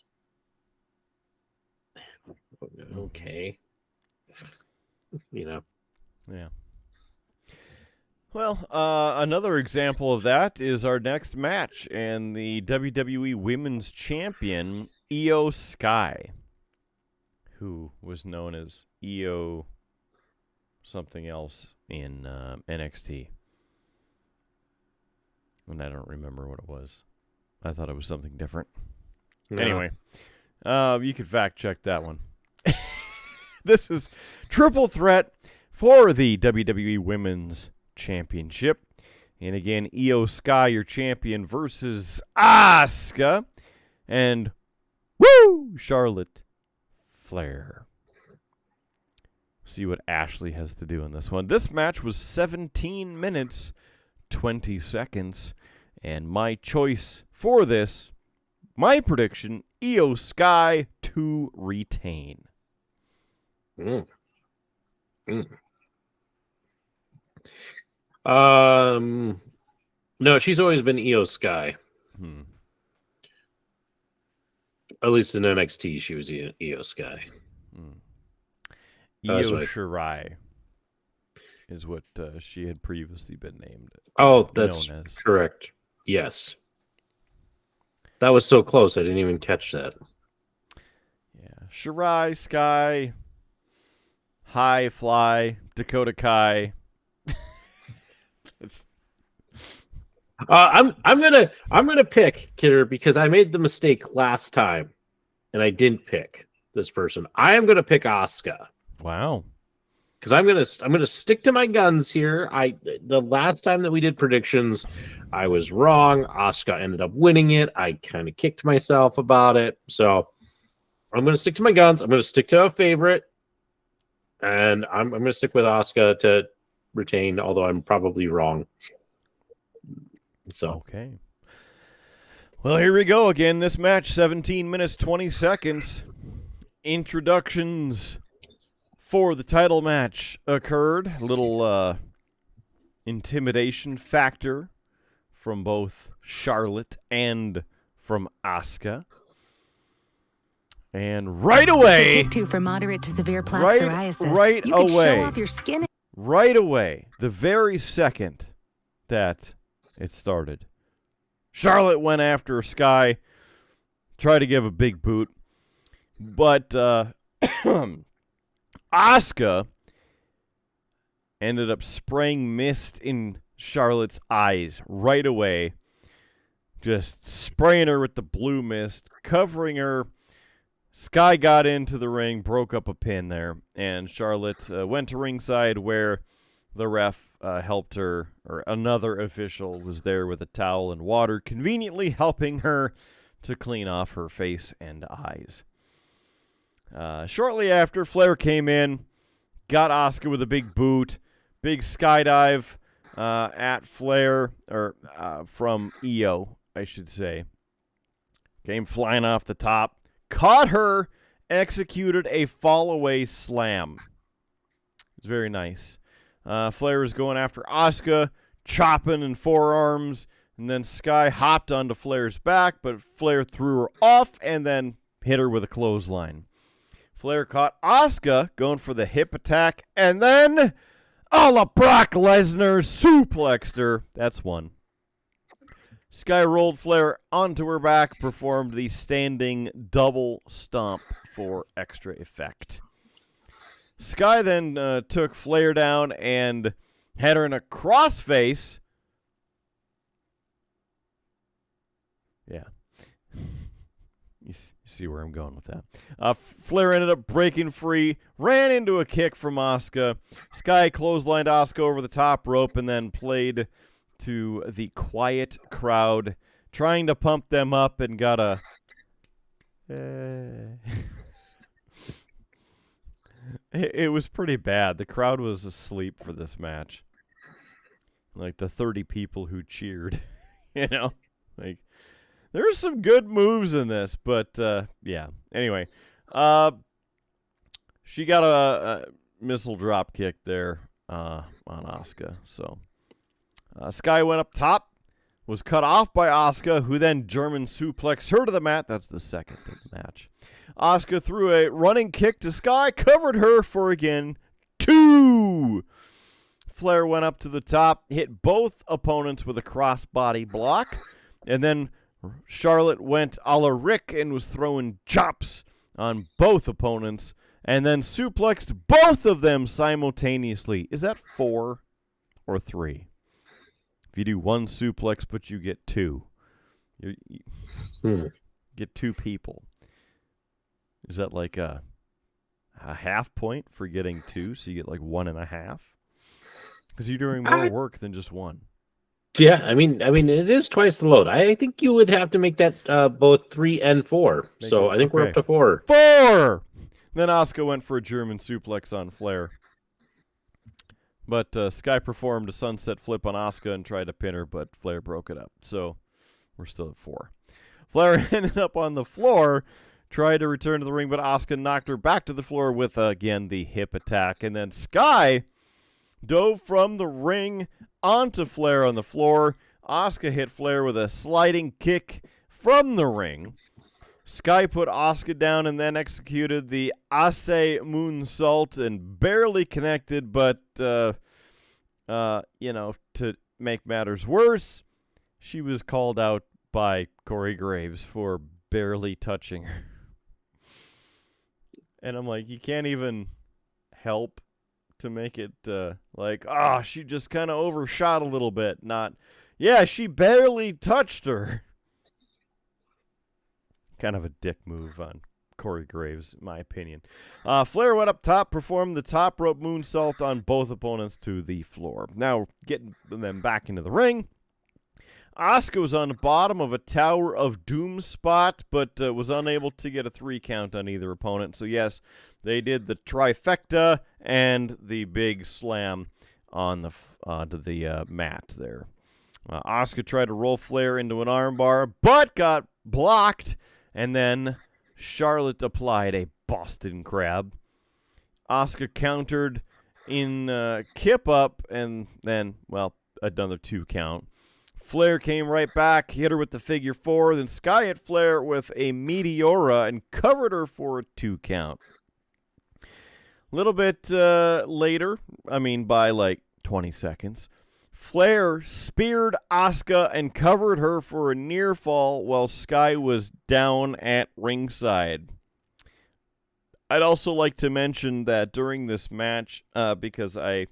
Okay. Yeah. Well, another example of that is our next match, and the WWE Women's Champion, Io Sky, who was known as Io something else in NXT. And I don't remember what it was. I thought it was something different. No. Anyway, you could fact check that one. This is triple threat for the WWE Women's Championship. And again, Io Sky, your champion, versus Asuka. And, Charlotte Flair. See what Ashley has to do in this one. This match was 17 minutes, 20 seconds. And my choice for this, my prediction, Io Sky to retain. No, she's always been Io Sky. At least in NXT, she was Io Sky. Io Shirai is what she had previously been named. Oh, that's correct. Yes. That was so close, I didn't even catch that. Yeah. Shirai, Sky, High, Fly, Dakota Kai. I'm gonna pick Kidder because I made the mistake last time and I didn't pick this person. I am gonna pick Asuka. Wow. Because I'm gonna stick to my guns here. The last time that we did predictions, I was wrong. Asuka ended up winning it. I kind of kicked myself about it. So I'm gonna stick to my guns. I'm gonna stick to a favorite, and I'm gonna stick with Asuka to retain, although I'm probably wrong. So okay. Well, here we go again. This match, 17 minutes, 20 seconds. Introductions for the title match occurred. A little intimidation factor from both Charlotte and from Asuka. And right away, Take 2 for moderate to severe plaque psoriasis. Right you can away, show off your skin. Right away, the very second that it started, Charlotte went after Sky, tried to give a big boot, but Asuka ended up spraying mist in Charlotte's eyes right away, just spraying her with the blue mist, covering her. Sky got into the ring, broke up a pin there, and Charlotte went to ringside where the ref helped her, or another official was there with a towel and water, conveniently helping her to clean off her face and eyes. Shortly after, Flair came in, got Asuka with a big boot, big skydive at Flair, or from Io, I should say. Came flying off the top, caught her, executed a fall-away slam. It was very nice. Flair was going after Asuka, chopping in forearms, and then Sky hopped onto Flair's back, but Flair threw her off and then hit her with a clothesline. Flair caught Asuka going for the hip attack, and then a la Brock Lesnar suplexed her. That's one. Sky rolled Flair onto her back, performed the standing double stomp for extra effect. Sky then took Flair down and had her in a crossface. Yeah. You see where I'm going with that. Flair ended up breaking free, ran into a kick from Asuka. Sky clotheslined Asuka over the top rope and then played to the quiet crowd, trying to pump them up, and got a... It was pretty bad. The crowd was asleep for this match. Like the 30 people who cheered, you know? Like, there's some good moves in this, but yeah. Anyway, she got a missile drop kick there on Asuka. So Sky went up top, was cut off by Asuka, who then German suplexed her to the mat. That's the second of the match. Asuka threw a running kick to Sky, covered her for, again, 2. Flair went up to the top, hit both opponents with a crossbody block, and then Charlotte went a la Rick and was throwing chops on both opponents, and then suplexed both of them simultaneously. Is that 4 or 3? If you do one suplex, but you get 2. You get 2 people. Is that like a a half point for getting 2, so you get like 1.5. Because you're doing more work than just 1. Yeah, I mean, it is twice the load. I think you would have to make that both 3 and 4. So I think we're up to 4. 4! Then Asuka went for a German suplex on Flair. But Sky performed a sunset flip on Asuka and tried to pin her, but Flair broke it up. So we're still at 4. Flair ended up on the floor, tried to return to the ring, but Asuka knocked her back to the floor with, again, the hip attack. And then Sky dove from the ring onto Flair on the floor. Asuka hit Flair with a sliding kick from the ring. Sky put Asuka down and then executed the Ase moonsault and barely connected, but, to make matters worse, she was called out by Corey Graves for barely touching her. And I'm like, you can't even help to make it she just kind of overshot a little bit. Not, yeah, she barely touched her. Kind of a dick move on Corey Graves, in my opinion. Flair went up top, performed the top rope moonsault on both opponents to the floor. Now, getting them back into the ring. Asuka was on the bottom of a Tower of Doom spot, but was unable to get a 3 count on either opponent. So, yes, they did the trifecta and the big slam on the to the mat there. Asuka tried to roll Flair into an armbar, but got blocked, and then Charlotte applied a Boston Crab. Asuka countered in Kip Up, and then, another 2 count. Flair came right back, hit her with the figure 4, then Sky hit Flair with a Meteora and covered her for a 2 count. A little bit later, by like 20 seconds, Flair speared Asuka and covered her for a near fall while Sky was down at ringside. I'd also like to mention that during this match, because I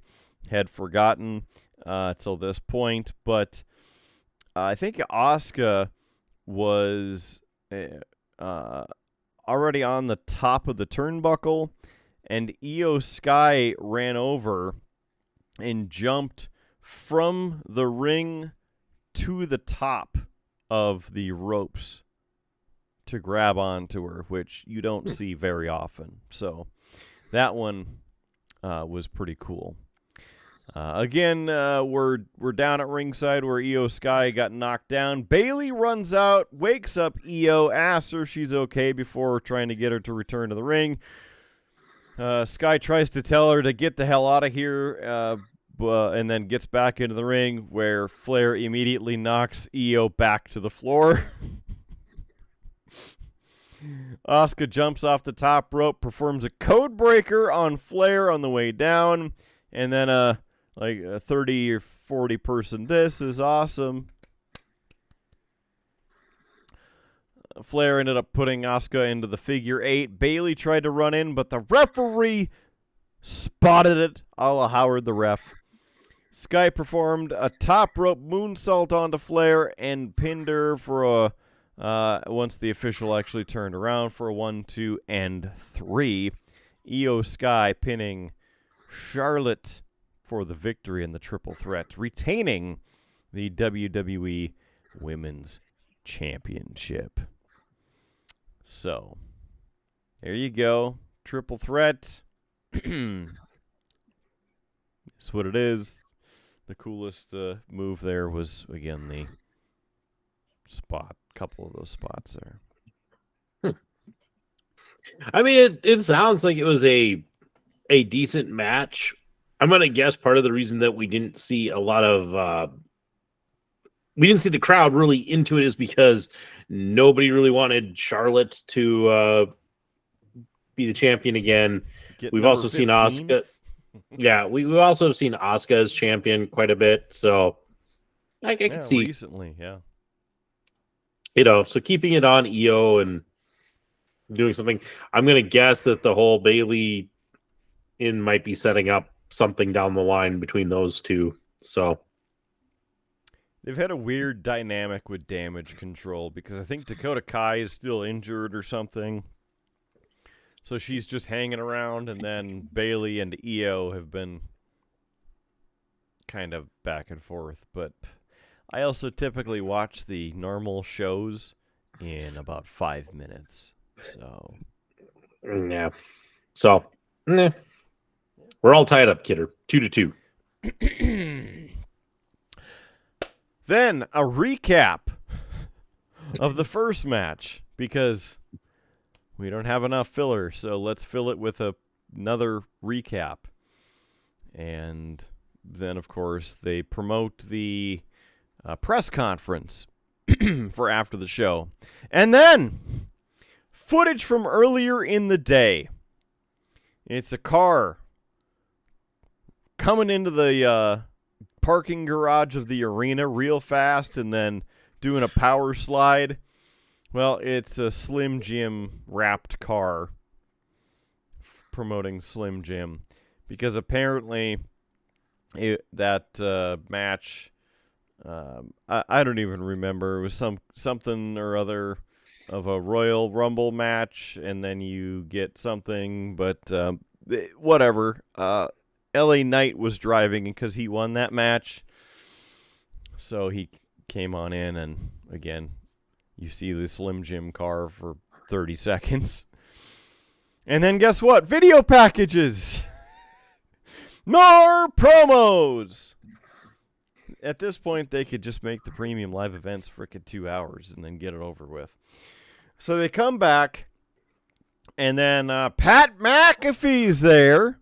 had forgotten till this point, but I think Asuka was already on the top of the turnbuckle, and Io Sky ran over and jumped from the ring to the top of the ropes to grab onto her, which you don't see very often. So that one was pretty cool. Again, we're down at ringside where Io Sky got knocked down. Bayley runs out, wakes up Io, asks her if she's okay before trying to get her to return to the ring. Sky tries to tell her to get the hell out of here, and then gets back into the ring where Flair immediately knocks Io back to the floor. Asuka jumps off the top rope, performs a code breaker on Flair on the way down, and then a 30 or 40 person, this is awesome. Flair ended up putting Asuka into the figure 8. Bayley tried to run in, but the referee spotted it, a la Howard the ref. Sky performed a top rope moonsault onto Flair and pinned her for once the official actually turned around for a 1, 2, and 3. Io Sky pinning Charlotte for the victory in the triple threat, retaining the WWE Women's Championship. So, there you go. Triple threat. That's what it is. The coolest move there was, again, the spot. Couple of those spots there. It sounds like it was a decent match. I'm going to guess part of the reason that we didn't see a lot of... we didn't see the crowd really into it is because nobody really wanted Charlotte to be the champion again. We've also 15. Seen Asuka. Yeah, we've also seen Asuka as champion quite a bit. So I can see recently, yeah. So keeping it on Io and doing something. I'm going to guess that the whole Bayley might be setting up something down the line between those two. So they've had a weird dynamic with Damage Control because I think Dakota Kai is still injured or something. So she's just hanging around, and then Bailey and Io have been kind of back and forth. But I also typically watch the normal shows in about 5 minutes. So Yeah. So, we're all tied up, Kidder. 2-2. Then a recap of the first match, because we don't have enough filler, so let's fill it with another recap. And then, of course, they promote the press conference for after the show. And then, footage from earlier in the day. It's a car coming into the parking garage of the arena real fast and then doing a power slide. Well, it's a Slim Jim wrapped car promoting Slim Jim, because apparently that match, I don't even remember. It was something or other of a Royal Rumble match, and then you get something, but whatever. LA Knight was driving because he won that match, so he came on in, and again, you see the Slim Jim car for 30 seconds. And then guess what? Video packages! More promos! At this point, they could just make the premium live events frickin' 2 hours and then get it over with. So they come back, and then Pat McAfee's there,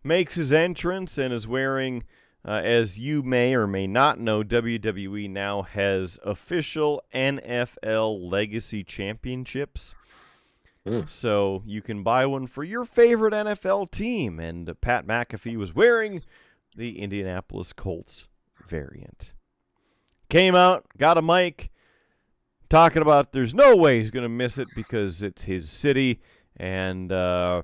makes his entrance, and is wearing, as you may or may not know, WWE now has official NFL Legacy Championships. So you can buy one for your favorite NFL team, and Pat McAfee was wearing the Indianapolis Colts variant. Came out, got a mic, talking about there's no way he's going to miss it because it's his city, and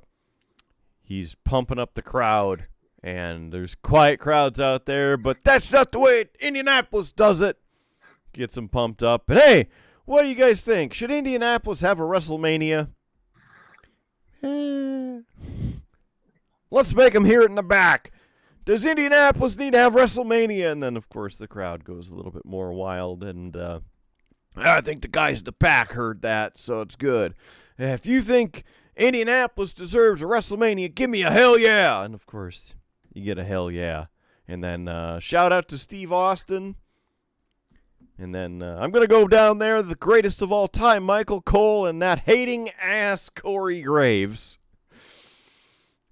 he's pumping up the crowd, and there's quiet crowds out there, but that's not the way Indianapolis does it. Gets them pumped up. And hey, what do you guys think? Should Indianapolis have a WrestleMania? Let's make them hear it in the back. Does Indianapolis need to have WrestleMania? And then, of course, the crowd goes a little bit more wild, and I think the guys in the back heard that, so it's good. If you think Indianapolis deserves a WrestleMania, give me a hell yeah. And, of course, you get a hell yeah. And then shout out to Steve Austin. And then I'm going to go down there, the greatest of all time, Michael Cole, and that hating ass Corey Graves.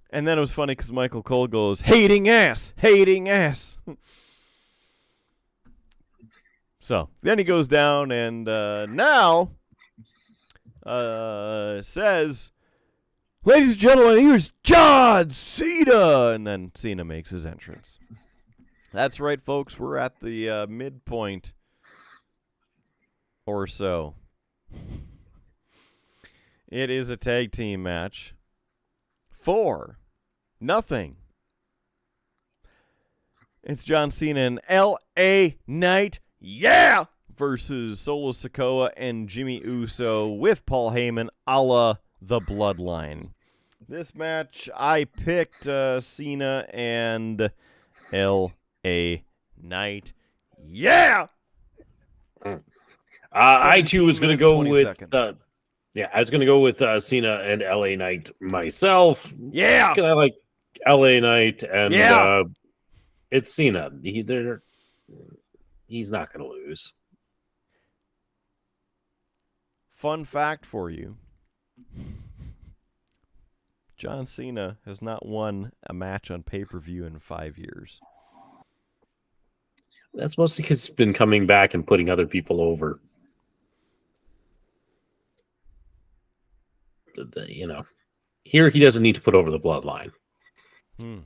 And then it was funny because Michael Cole goes, hating ass, hating ass. So then he goes down and now says, ladies and gentlemen, here's John Cena. And then Cena makes his entrance. That's right, folks. We're at the midpoint or so. It is a tag team match. 4-0. It's John Cena and LA Knight, yeah, versus Solo Sikoa and Jimmy Uso with Paul Heyman a la the Bloodline. This match, I picked Cena and LA Knight, yeah. I too was going to go with seconds. I was going to go with Cena and LA Knight myself. Yeah, because I like LA Knight, and it's Cena. He's not going to lose. Fun fact for you. John Cena has not won a match on pay-per-view in 5 years. That's mostly because he's been coming back and putting other people over. Here he doesn't need to put over the Bloodline. All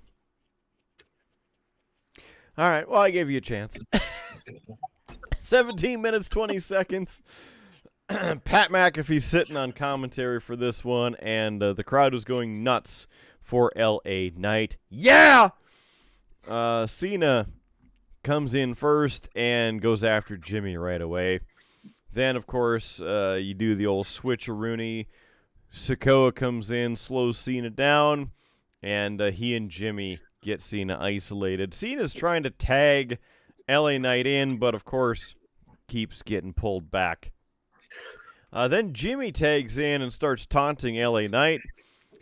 right, well, I gave you a chance. 17 minutes, 20 seconds. Pat McAfee sitting on commentary for this one, and the crowd was going nuts for LA Knight. Yeah! Cena comes in first and goes after Jimmy right away. Then, of course, you do the old switcheroony. Sikoa comes in, slows Cena down, and he and Jimmy get Cena isolated. Cena's trying to tag LA Knight in, but of course keeps getting pulled back. Then Jimmy tags in and starts taunting LA Knight.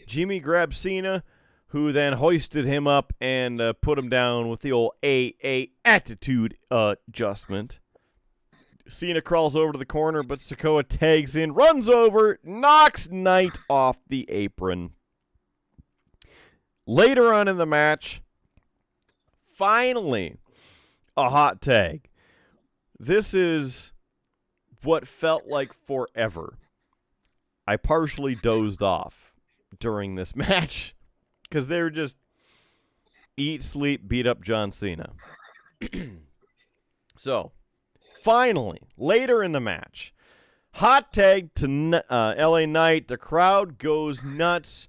Jimmy grabs Cena, who then hoisted him up and put him down with the old AA attitude adjustment. Cena crawls over to the corner, but Sikoa tags in, runs over, knocks Knight off the apron. Later on in the match, finally, a hot tag. This is what felt like forever. I partially dozed off during this match because they were just eat, sleep, beat up John Cena. So, finally, later in the match, hot tag to LA Knight. The crowd goes nuts.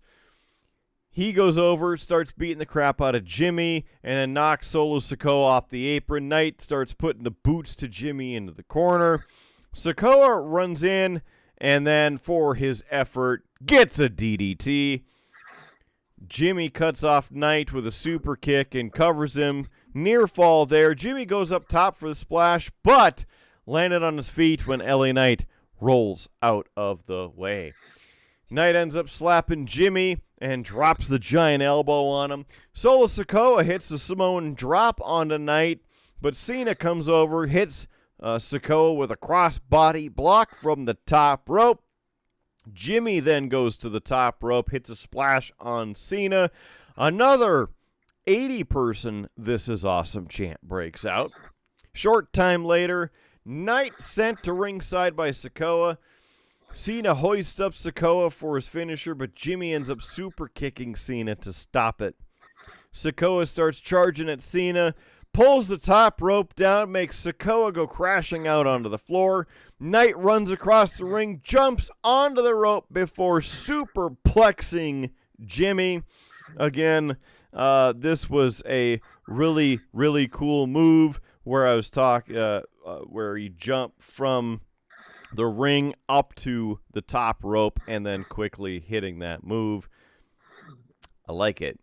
He goes over, starts beating the crap out of Jimmy, and then knocks Solo Sikoa off the apron. Knight starts putting the boots to Jimmy into the corner. Sikoa runs in, and then for his effort, gets a DDT. Jimmy cuts off Knight with a super kick and covers him. Near fall there. Jimmy goes up top for the splash, but landed on his feet when LA Knight rolls out of the way. Knight ends up slapping Jimmy and drops the giant elbow on him. Solo Sikoa hits the Samoan drop onto Knight, but Cena comes over, hits Sikoa with a crossbody block from the top rope. Jimmy then goes to the top rope, hits a splash on Cena. Another 80-person This Is Awesome chant breaks out. Short time later, Knight sent to ringside by Sikoa. Cena hoists up Sikoa for his finisher, but Jimmy ends up super kicking Cena to stop it. Sikoa starts charging at Cena, pulls the top rope down, makes Sikoa go crashing out onto the floor. Knight runs across the ring, jumps onto the rope before superplexing Jimmy. Again, this was a really, really cool move where I was where he jumped from the ring up to the top rope and then quickly hitting that move. I like it.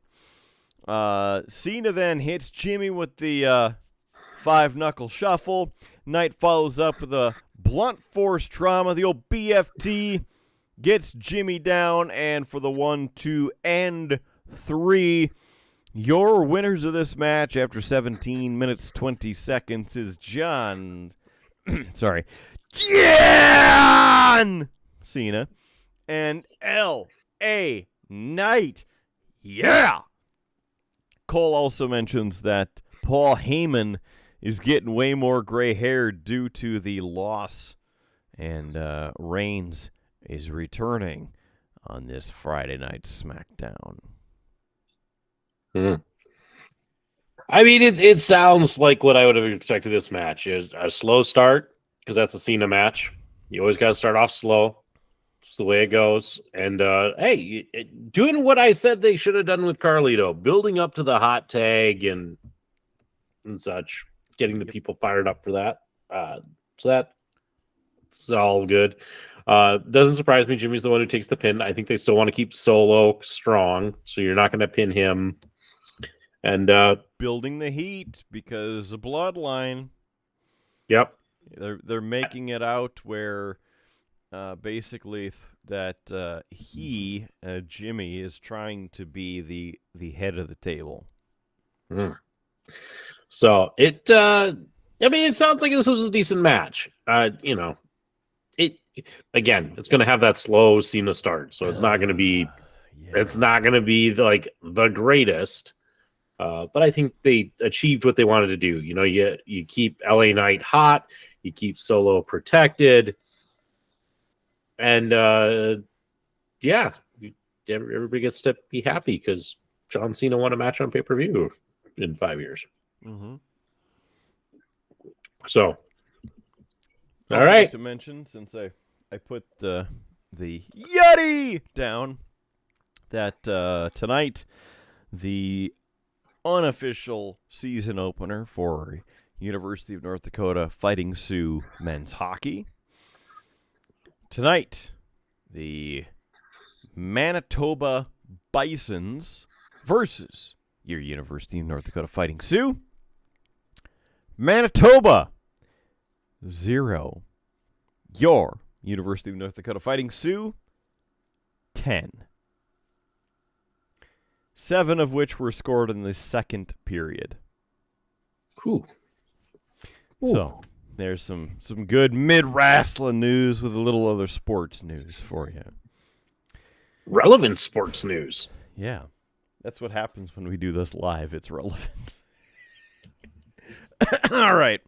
Cena then hits Jimmy with the 5-knuckle shuffle. Knight follows up with a blunt force trauma. The old BFT gets Jimmy down, and for the 1, 2, and 3, your winners of this match after 17 minutes 20 seconds is John Cena and L.A. Knight. Yeah! Cole also mentions that Paul Heyman is getting way more gray hair due to the loss, and Reigns is returning on this Friday night SmackDown. I mean, it sounds like what I would have expected this match is a slow start, because that's a Cena match. You always got to start off slow. It's the way it goes. And, hey, doing what I said they should have done with Carlito, building up to the hot tag and such, getting the people fired up for that. So that's all good. Doesn't surprise me. Jimmy's the one who takes the pin. I think they still want to keep Solo strong, so you're not going to pin him. And building the heat because the Bloodline. Yep. They're making it out where basically that Jimmy is trying to be the head of the table. So it I mean, it sounds like this was a decent match. It's going to have that slow Cena start, so it's not going to be like the greatest. But I think they achieved what they wanted to do. You keep LA Knight hot, you keep Solo protected, and everybody gets to be happy because John Cena won a match on pay-per-view in 5 years. Mm-hmm. So, all also right. Like to mention, since I put the Yeti down, that tonight the unofficial season opener for University of North Dakota Fighting Sioux men's hockey. Tonight, the Manitoba Bisons versus your University of North Dakota Fighting Sioux. Manitoba 0. Your University of North Dakota Fighting Sioux 10. 7 of which were scored in the second period. Ooh. So there's some good mid-wrestling news with a little other sports news for you. Relevant sports news. Yeah. That's what happens when we do this live. It's relevant. All right.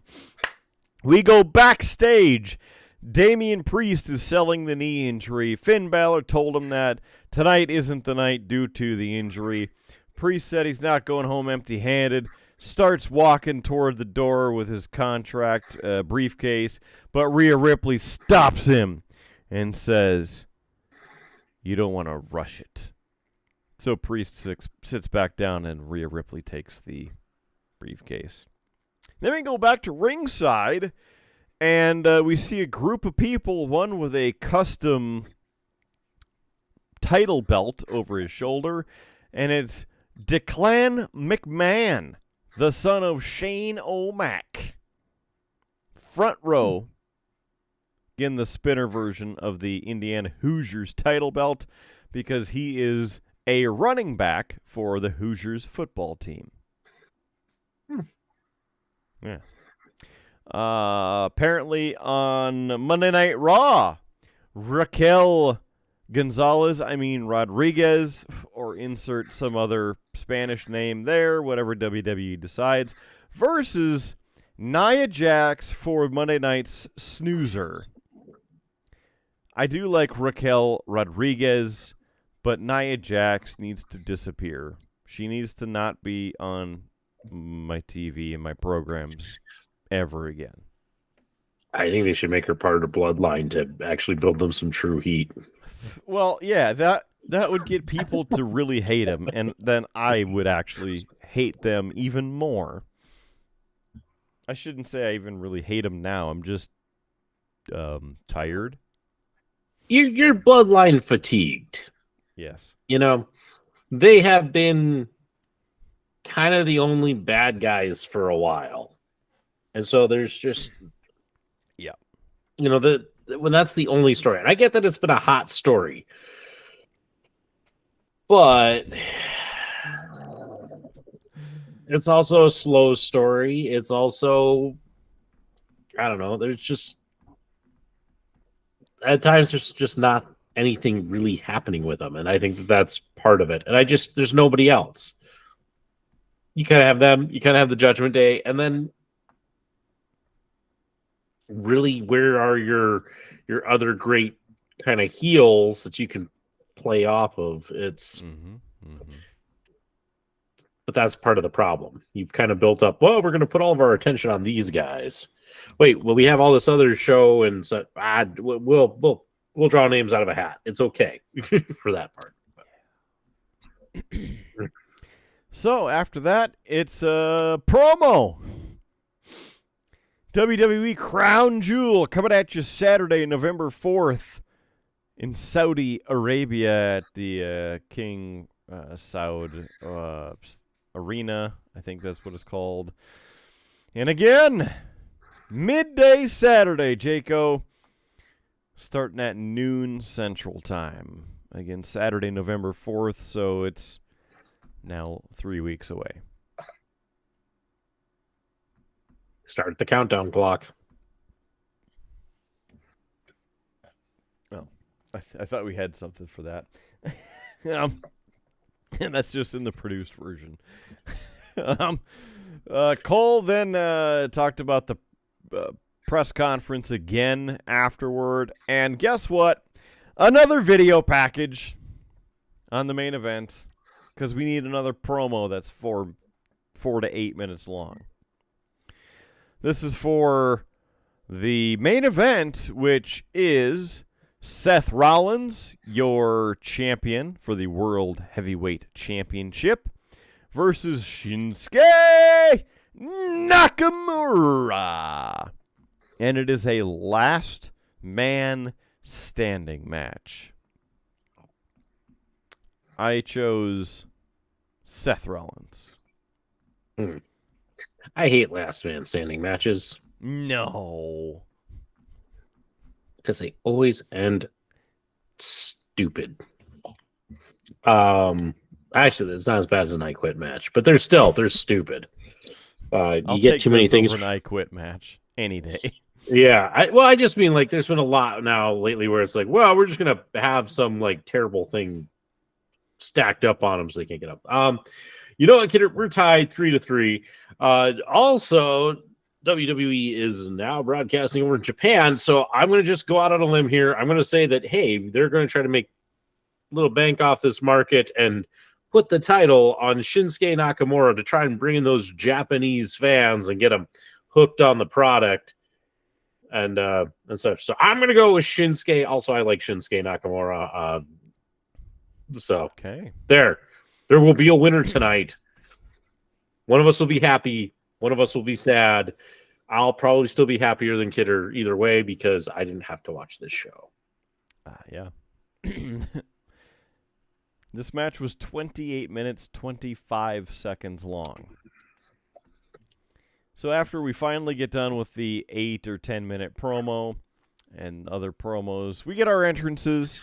We go backstage. Damian Priest is selling the knee injury. Finn Balor told him that tonight isn't the night due to the injury. Priest said he's not going home empty-handed. Starts walking toward the door with his contract briefcase, but Rhea Ripley stops him and says, "You don't want to rush it." So Priest sits back down and Rhea Ripley takes the briefcase. Then we go back to ringside, and we see a group of people, one with a custom title belt over his shoulder, and it's Declan McMahon, the son of Shane O'Mac. Front row, again the spinner version of the Indiana Hoosiers title belt, because he is a running back for the Hoosiers football team. Yeah. Apparently on Monday Night Raw, Rodriguez, or insert some other Spanish name there, whatever WWE decides, versus Nia Jax for Monday Night's Snoozer. I do like Raquel Rodriguez, but Nia Jax needs to disappear. She needs to not be on my TV and my programs ever again. I think they should make her part of the Bloodline to actually build them some true heat. Well, yeah, that would get people to really hate him, and then I would actually hate them even more. I shouldn't say I even really hate him now. I'm just tired. You're Bloodline fatigued. Yes. You know, they have been kind of the only bad guys for a while. And so there's just, yeah, you know, when that's the only story. And I get that it's been a hot story, but it's also a slow story. It's also, I don't know, there's just, at times there's just not anything really happening with them. And I think that's part of it. And there's nobody else. You kind of have them, you kind of have the Judgment Day, and then really, where are your other great kind of heels that you can play off of? It's but that's part of the problem. You've kind of built up, well, we're going to put all of our attention on these guys. Wait, well, we have all this other show, and so we'll draw names out of a hat. It's okay for that part. So after that, it's a promo. WWE Crown Jewel coming at you Saturday, November 4th in Saudi Arabia at the King Saud Arena. I think that's what it's called. And again, midday Saturday, Jaco, starting at noon Central Time. Again, Saturday, November 4th, so it's now 3 weeks away. Start the countdown clock. Oh, I thought we had something for that. And that's just in the produced version. Cole then talked about the press conference again afterward. And guess what? Another video package on the main event, because we need another promo that's 4 to 8 minutes long. This is for the main event, which is Seth Rollins, your champion for the World Heavyweight Championship, versus Shinsuke Nakamura. And it is a last man standing match. I chose Seth Rollins. I hate last man standing matches. No. Because they always end stupid. Actually, it's not as bad as an I Quit match, but they're stupid. I'll you get take too many this things. over an I Quit match any day. Yeah, I just mean like there's been a lot now lately where it's like, well, we're just gonna have some like terrible thing stacked up on them so they can't get up. You know what, kidder? We're tied 3-3. Also, WWE is now broadcasting over in Japan, so I'm gonna just go out on a limb here. I'm gonna say that hey, they're gonna try to make a little bank off this market and put the title on Shinsuke Nakamura to try and bring in those Japanese fans and get them hooked on the product. And such. So I'm gonna go with Shinsuke. Also, I like Shinsuke Nakamura. So Okay. there will be a winner tonight. One of us will be happy. One of us will be sad. I'll probably still be happier than Kidder either way because I didn't have to watch this show. Yeah. This match was 28 minutes, 25 seconds long. So after we finally get done with the 8 or 10 minute promo and other promos, we get our entrances.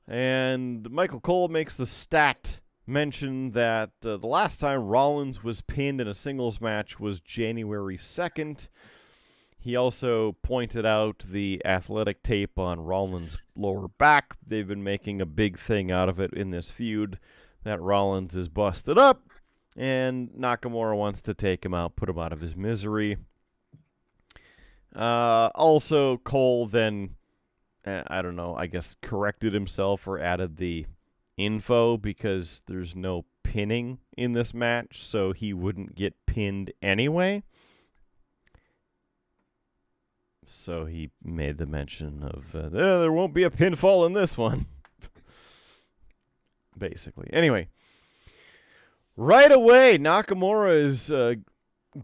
And Michael Cole makes the stat mention that the last time Rollins was pinned in a singles match was January 2nd. He also pointed out the athletic tape on Rollins' lower back. They've been making a big thing out of it in this feud, that Rollins is busted up. And Nakamura wants to take him out, put him out of his misery. Also, Cole then, I don't know, I guess corrected himself or added the info because there's no pinning in this match, so he wouldn't get pinned anyway. So he made the mention of, there won't be a pinfall in this one. Basically. Anyway. Right away, Nakamura is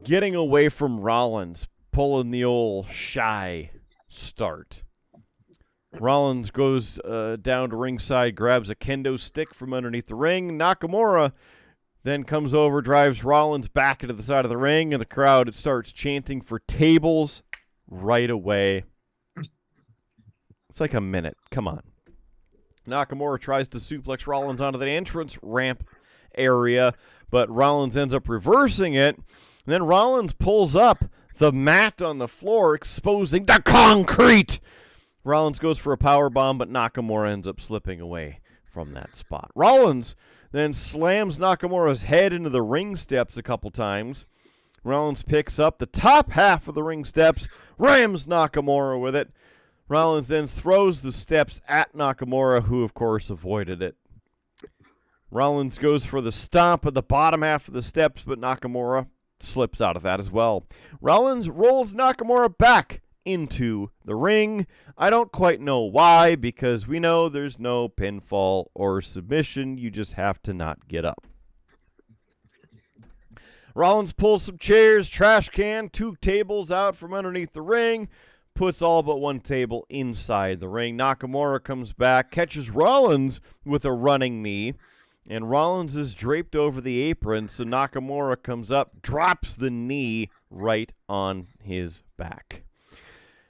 getting away from Rollins, pulling the old shy start. Rollins goes down to ringside, grabs a kendo stick from underneath the ring. Nakamura then comes over, drives Rollins back into the side of the ring, and the crowd starts chanting for tables right away. It's like a minute. Come on. Nakamura tries to suplex Rollins onto the entrance ramp area, but Rollins ends up reversing it. And then Rollins pulls up the mat on the floor, exposing the concrete. Rollins goes for a power bomb, but Nakamura ends up slipping away from that spot. Rollins then slams Nakamura's head into the ring steps a couple times. Rollins picks up the top half of the ring steps, rams Nakamura with it. Rollins then throws the steps at Nakamura, who of course avoided it. Rollins goes for the stomp at the bottom half of the steps, but Nakamura slips out of that as well. Rollins rolls Nakamura back into the ring. I don't quite know why, because we know there's no pinfall or submission. You just have to not get up. Rollins pulls some chairs, trash can, 2 tables out from underneath the ring, puts all but 1 table inside the ring. Nakamura comes back, catches Rollins with a running knee, and Rollins is draped over the apron, so Nakamura comes up, drops the knee right on his back.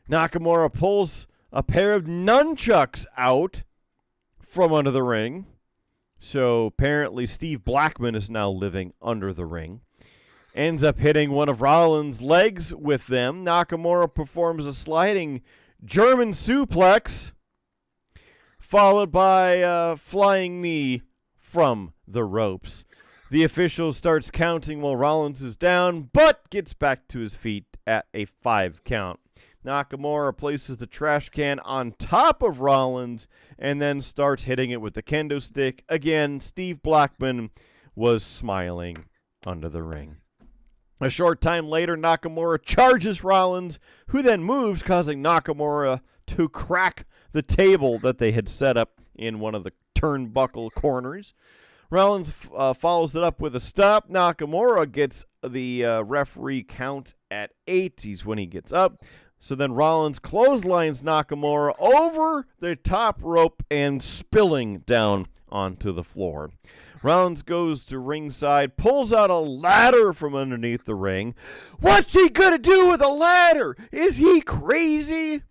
Nakamura pulls a pair of nunchucks out from under the ring. So apparently Steve Blackman is now living under the ring. Ends up hitting one of Rollins' legs with them. Nakamura performs a sliding German suplex, followed by a flying knee from the ropes. The official starts counting while Rollins is down, but gets back to his feet at a 5 count. Nakamura places the trash can on top of Rollins and then starts hitting it with the kendo stick. Again, Steve Blackman was smiling under the ring. A short time later, Nakamura charges Rollins, who then moves, causing Nakamura to crack the table that they had set up in one of the turnbuckle corners. Rollins follows it up with a stop. Nakamura gets the referee count at 8. He's when he gets up. So then Rollins clotheslines Nakamura over the top rope and spilling down onto the floor. Rollins goes to ringside, pulls out a ladder from underneath the ring. What's he going to do with a ladder? Is he crazy?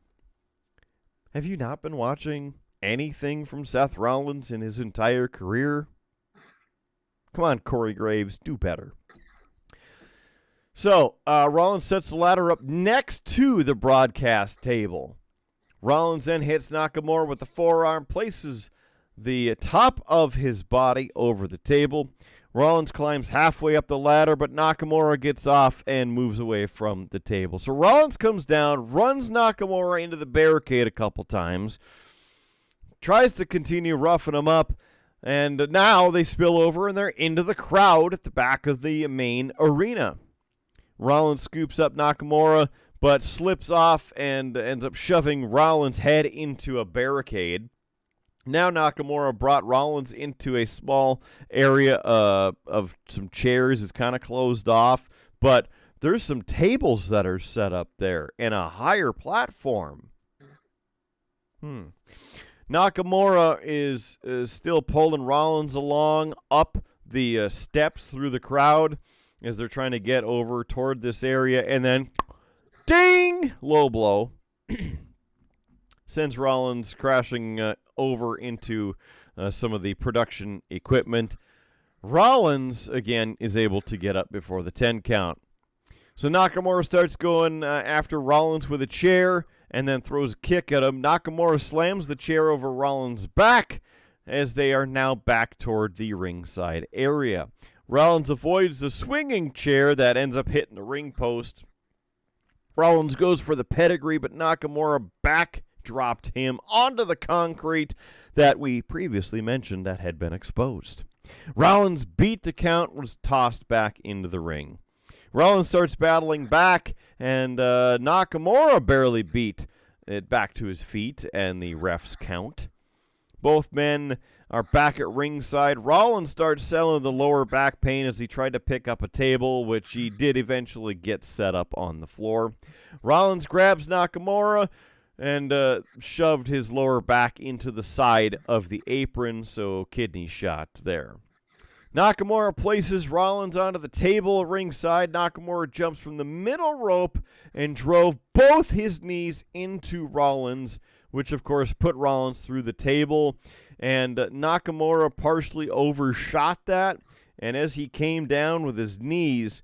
Have you not been watching anything from Seth Rollins in his entire career? Come on, Corey Graves, do better. So, Rollins sets the ladder up next to the broadcast table. Rollins then hits Nakamura with the forearm, places the top of his body over the table. Rollins climbs halfway up the ladder, but Nakamura gets off and moves away from the table. So Rollins comes down, runs Nakamura into the barricade a couple times, tries to continue roughing him up, and now they spill over and they're into the crowd at the back of the main arena. Rollins scoops up Nakamura, but slips off and ends up shoving Rollins' head into a barricade. Now Nakamura brought Rollins into a small area of some chairs. It's kind of closed off, but there's some tables that are set up there and a higher platform. Nakamura is still pulling Rollins along up the steps through the crowd as they're trying to get over toward this area, and then ding! Low blow. Sends Rollins crashing over into some of the production equipment. Rollins, again, is able to get up before the 10 count. So Nakamura starts going after Rollins with a chair and then throws a kick at him. Nakamura slams the chair over Rollins' back as they are now back toward the ringside area. Rollins avoids the swinging chair that ends up hitting the ring post. Rollins goes for the pedigree, but Nakamura backdropped him onto the concrete that we previously mentioned that had been exposed. Rollins beat the count, was tossed back into the ring. Rollins starts battling back, and Nakamura barely beat it back to his feet, and the refs count. Both men are back at ringside. Rollins starts selling the lower back pain as he tried to pick up a table, which he did eventually get set up on the floor. Rollins grabs Nakamura and shoved his lower back into the side of the apron, so kidney shot there. Nakamura places Rollins onto the table at ringside. Nakamura jumps from the middle rope and drove both his knees into Rollins, which of course put Rollins through the table. And Nakamura partially overshot that. And as he came down with his knees,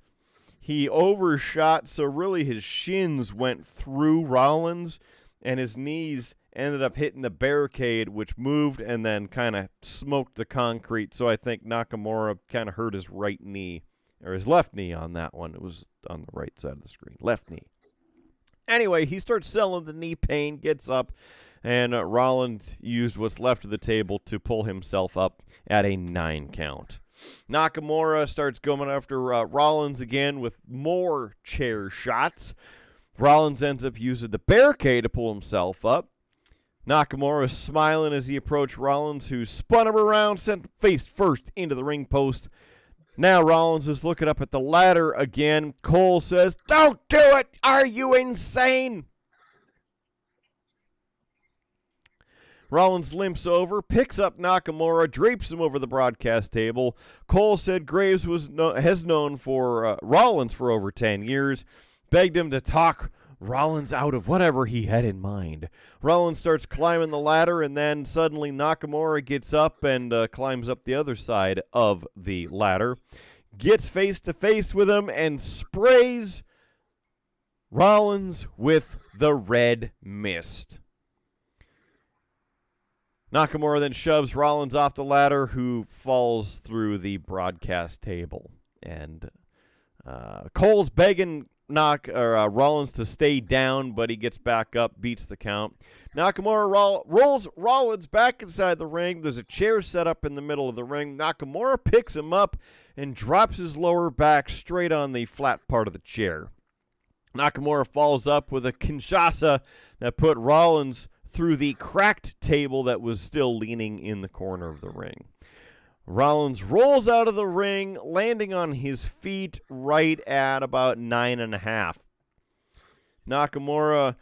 he overshot, so really his shins went through Rollins, and his knees ended up hitting the barricade, which moved and then kind of smoked the concrete. So I think Nakamura kind of hurt his right knee, or his left knee on that one. It was on the right side of the screen. Left knee. Anyway, he starts selling the knee pain, gets up, and Rollins used what's left of the table to pull himself up at a 9 count. Nakamura starts going after Rollins again with more chair shots. Rollins ends up using the barricade to pull himself up. Nakamura is smiling as he approached Rollins, who spun him around, sent face first into the ring post. Now Rollins is looking up at the ladder again. Cole says, "Don't do it! Are you insane?" Rollins limps over, picks up Nakamura, drapes him over the broadcast table. Cole said Graves has known for Rollins for over 10 years, begged him to talk Rollins out of whatever he had in mind. Rollins starts climbing the ladder, and then suddenly Nakamura gets up and climbs up the other side of the ladder, gets face to face with him, and sprays Rollins with the red mist. Nakamura then shoves Rollins off the ladder, who falls through the broadcast table. And Cole's begging Rollins to stay down, but he gets back up, beats the count. Nakamura rolls Rollins back inside the ring. There's a chair set up in the middle of the ring. Nakamura picks him up and drops his lower back straight on the flat part of the chair. Nakamura follows up with a Kinshasa that put Rollins through the cracked table that was still leaning in the corner of the ring. Rollins rolls out of the ring, landing on his feet right at about 9.5. Nakamura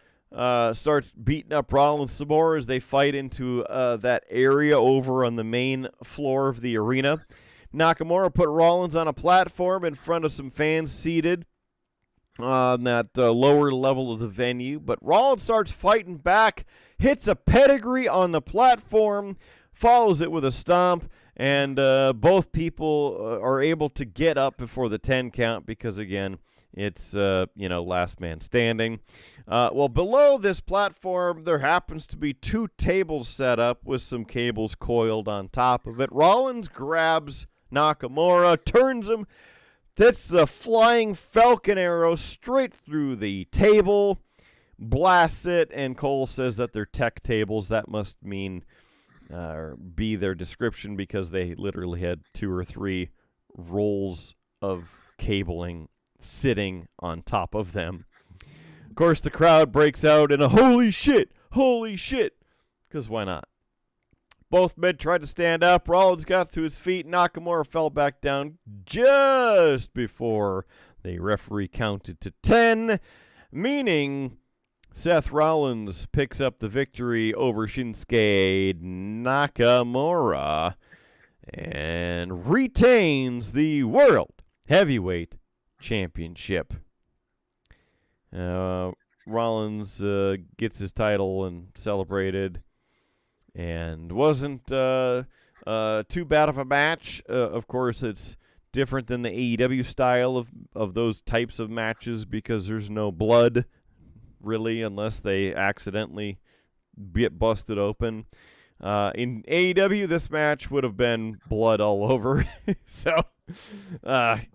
starts beating up Rollins some more as they fight into that area over on the main floor of the arena. Nakamura put Rollins on a platform in front of some fans seated on that lower level of the venue, but Rollins starts fighting back, hits a pedigree on the platform, follows it with a stomp, and both people are able to get up before the 10 count because, again, it's, last man standing. Well, below this platform, there happens to be 2 tables set up with some cables coiled on top of it. Rollins grabs Nakamura, turns him, hits the flying falcon arrow straight through the table, blasts it, and Cole says that they're tech tables. That must mean or be their description because they literally had 2 or 3 rolls of cabling sitting on top of them. Of course, the crowd breaks out in a holy shit, because why not? Both men tried to stand up. Rollins got to his feet. Nakamura fell back down just before the referee counted to 10, meaning Seth Rollins picks up the victory over Shinsuke Nakamura and retains the World Heavyweight Championship. Rollins gets his title and celebrated, and wasn't too bad of a match. Of course, it's different than the AEW style of those types of matches because there's no blood, really, unless they accidentally get busted open. In AEW, this match would have been blood all over. So,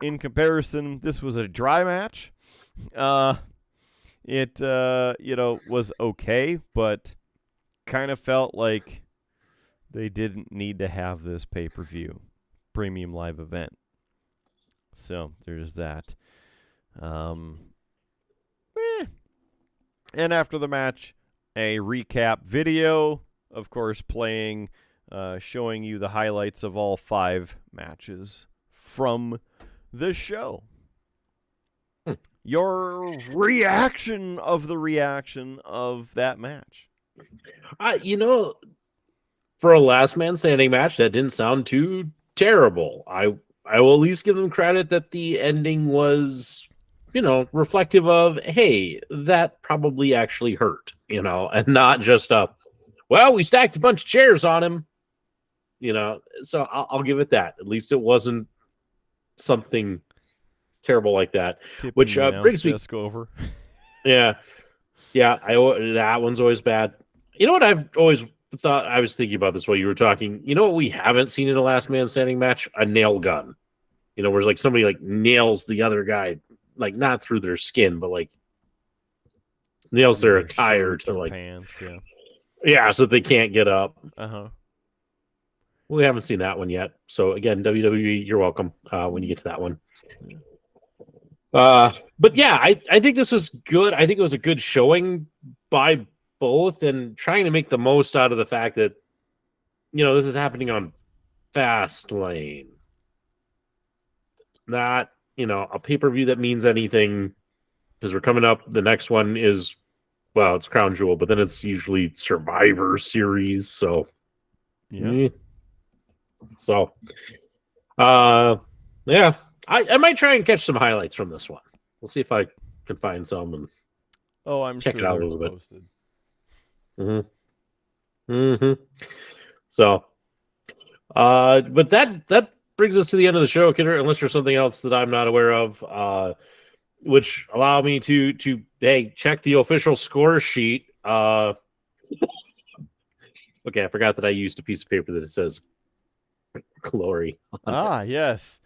in comparison, this was a dry match. It was okay, but kind of felt like they didn't need to have this pay-per-view premium live event. So there's that. And after the match, a recap video, of course, playing, showing you the highlights of all 5 matches from the show. Your reaction of the reaction of that match. For a last man standing match, that didn't sound too terrible. I will at least give them credit that the ending was, reflective of, hey, that probably actually hurt, and not just we stacked a bunch of chairs on him, so I'll give it that. At least it wasn't something terrible like that. Which brings me over. Yeah. That one's always bad. You know what I've always thought? I was thinking about this while you were talking. You know what we haven't seen in a last man standing match? A nail gun. Where like somebody like nails the other guy, like not through their skin, but like nails their attire to like pants. Yeah, so they can't get up. We haven't seen that one yet. So again, WWE, you're welcome when you get to that one. But yeah, I think this was good. I think it was a good showing by both and trying to make the most out of the fact that, this is happening on Fastlane. Not, a pay-per-view that means anything because we're coming up. The next one is, it's Crown Jewel, but then it's usually Survivor Series. So, yeah. So, yeah. I might try and catch some highlights from this one. We'll see if I can find some and I'm check sure it out a they're little posted. bit. So, but that brings us to the end of the show, Kidder. Unless there's something else that I'm not aware of, which allow me to check the official score sheet. Okay, I forgot that I used a piece of paper that it says glory. Yes.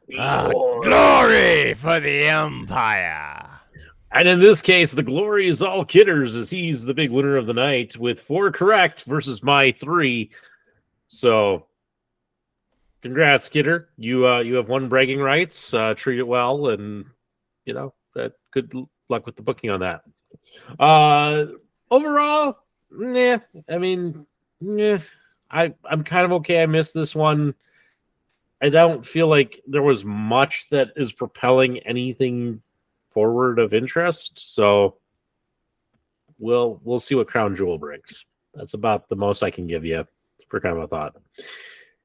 Glory for the Empire. And in this case, the glory is all Kidder's as he's the big winner of the night with 4 correct versus my 3. So, congrats, Kidder. You have won bragging rights. Treat it well, and good luck with the booking on that. Overall, I'm kind of okay. I missed this one. I don't feel like there was much that is propelling anything forward of interest. So, we'll see what Crown Jewel brings. That's about the most I can give you for kind of a thought.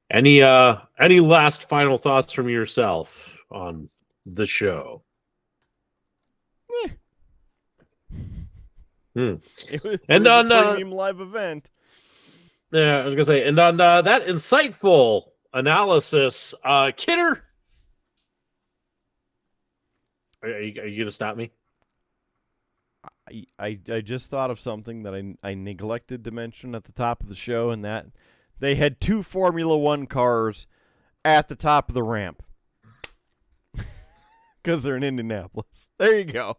Any last final thoughts from yourself on the show? It was And a on premium live event. yeah, I was gonna say, and on that insightful analysis, Kidder, are you gonna stop me? I just thought of something that I neglected to mention at the top of the show, and that they had 2 Formula One cars at the top of the ramp because they're in Indianapolis. There you go.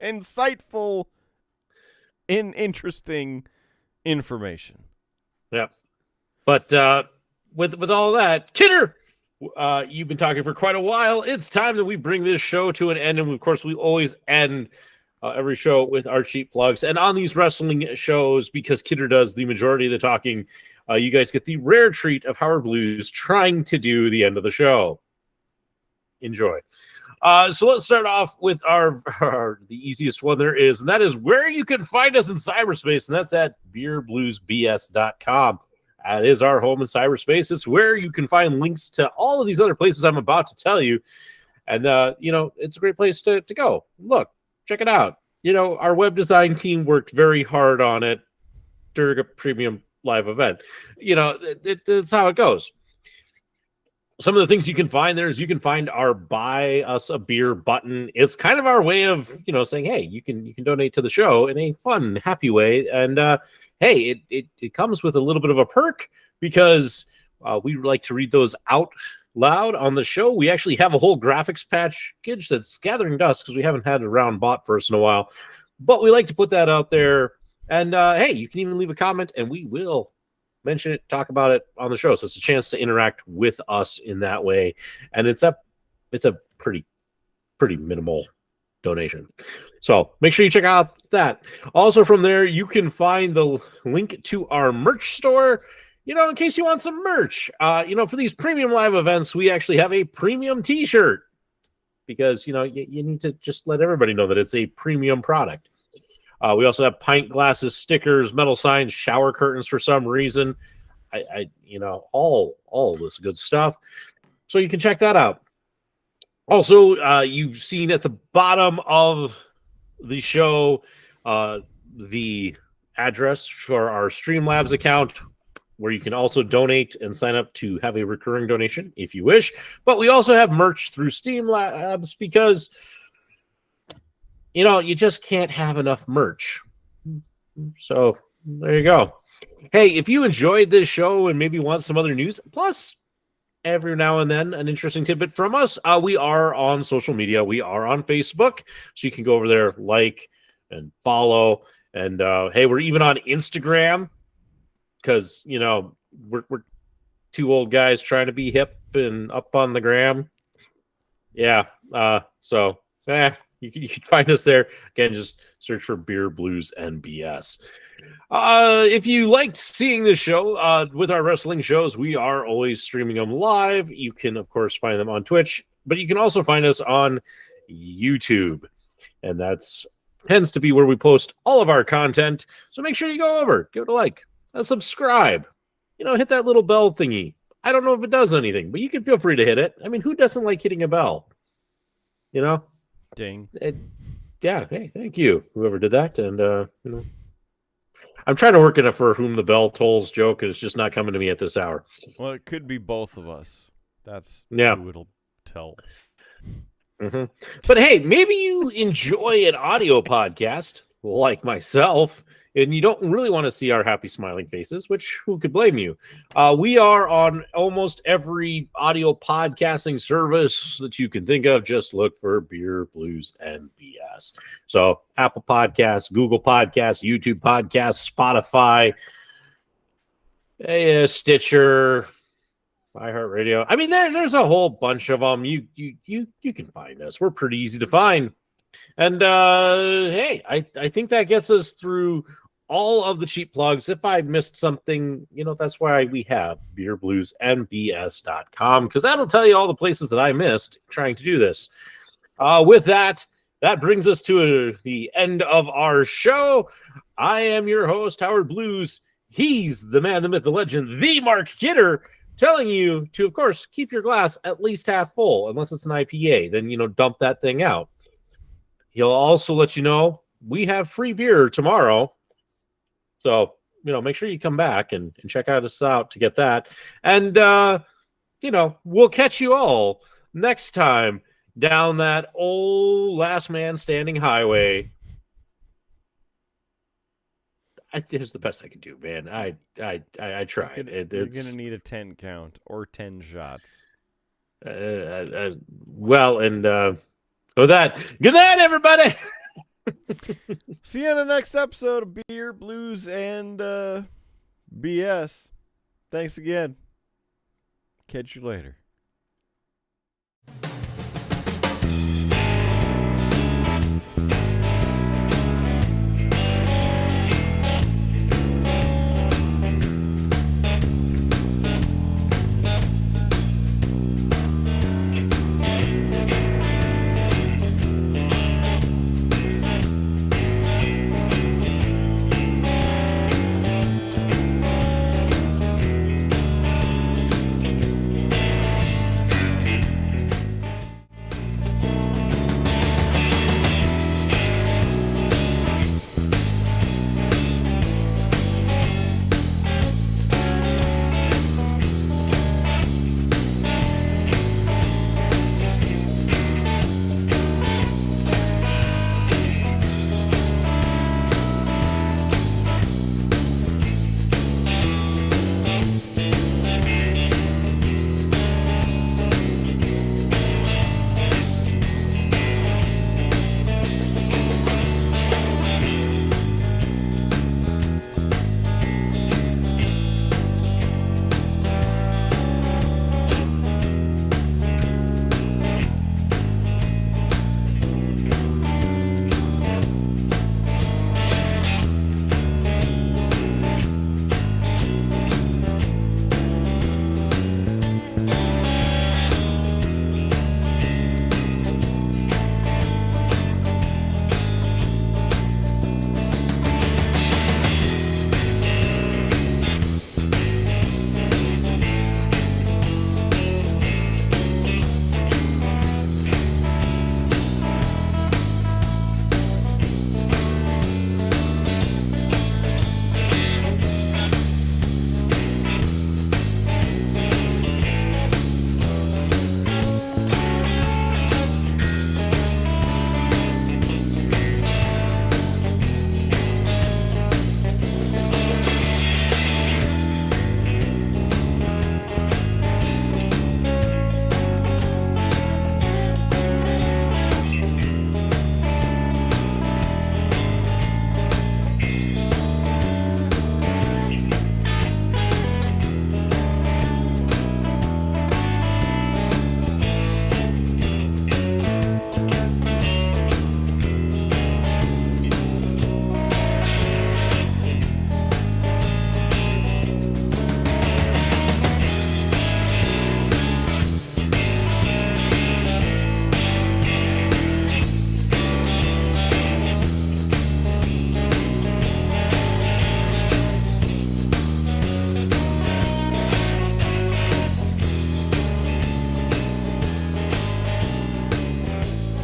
Insightful, interesting information. Yeah, but with all that, Kidder, you've been talking for quite a while. It's time that we bring this show to an end, and of course, we always end every show with our cheap plugs. And on these wrestling shows, because Kidder does the majority of the talking, you guys get the rare treat of Howard Blues trying to do the end of the show. Enjoy. So let's start off with the easiest one there is, and that is where you can find us in cyberspace, and that's at beerbluesbs.com. That is our home in cyberspace. It's where you can find links to all of these other places I'm about to tell you. And, it's a great place to go. Look, check it out. Our web design team worked very hard on it during a premium live event. It's how it goes. Some of the things you can find there is you can find our buy us a beer button. It's kind of our way of, saying, hey, you can donate to the show in a fun, happy way. And hey, it comes with a little bit of a perk because we like to read those out loud on the show. We actually have a whole graphics package that's gathering dust because we haven't had a round bot for us in a while. But we like to put that out there. And hey, you can even leave a comment and we will mention it, talk about it on the show. So it's a chance to interact with us in that way. And it's a pretty minimal donation. So make sure you check out that. Also from there, you can find the link to our merch store, in case you want some merch. For these premium live events, we actually have a premium t-shirt because, you need to just let everybody know that it's a premium product. We also have pint glasses, stickers, metal signs, shower curtains for some reason. All this good stuff. So you can check that out. Also, you've seen at the bottom of the show the address for our Streamlabs account, where you can also donate and sign up to have a recurring donation if you wish. But we also have merch through Streamlabs because you just can't have enough merch. So there you go. Hey, if you enjoyed this show and maybe want some other news, plus every now and then an interesting tidbit from us, we are on social media. We are on Facebook, so you can go over there, like and follow. And hey, we're even on Instagram because, we're 2 old guys trying to be hip and up on the gram. Yeah. You can find us there. Again, just search for Beer Blues and BS. If you liked seeing this show with our wrestling shows, we are always streaming them live. You can, of course, find them on Twitch, but you can also find us on YouTube. And that's tends to be where we post all of our content. So make sure you go over, give it a like, subscribe, hit that little bell thingy. I don't know if it does anything, but you can feel free to hit it. I mean, who doesn't like hitting a bell? Ding. Yeah. Hey, thank you, whoever did that. And I'm trying to work in a for whom the bell tolls joke, and it's just not coming to me at this hour. Well, it could be both of us. That's who it'll tell. Mm-hmm. But hey, maybe you enjoy an audio podcast like myself, and you don't really want to see our happy smiling faces, which who could blame you? We are on almost every audio podcasting service that you can think of. Just look for Beer, Blues, and BS. So Apple Podcasts, Google Podcasts, YouTube Podcasts, Spotify, Stitcher, iHeartRadio. I mean, there's a whole bunch of them. You can find us. We're pretty easy to find. And hey, I think that gets us through all of the cheap plugs. If I missed something, that's why we have beerbluesandbs.com, because that'll tell you all the places that I missed trying to do this. With that, that brings us to the end of our show. I am your host, Howard Blues. He's the man, the myth, the legend, the Mark Kidder, telling you to, of course, keep your glass at least half full, unless it's an IPA. Then, dump that thing out. He'll also let you know we have free beer tomorrow. So, make sure you come back and check us out to get that. And, we'll catch you all next time down that old last man standing highway. It's the best I can do, man. I tried. You're gonna need a 10 count or 10 shots. Well, and with that, good night, everybody. See you in the next episode of Beer, Blues, and BS. Thanks again. Catch you later.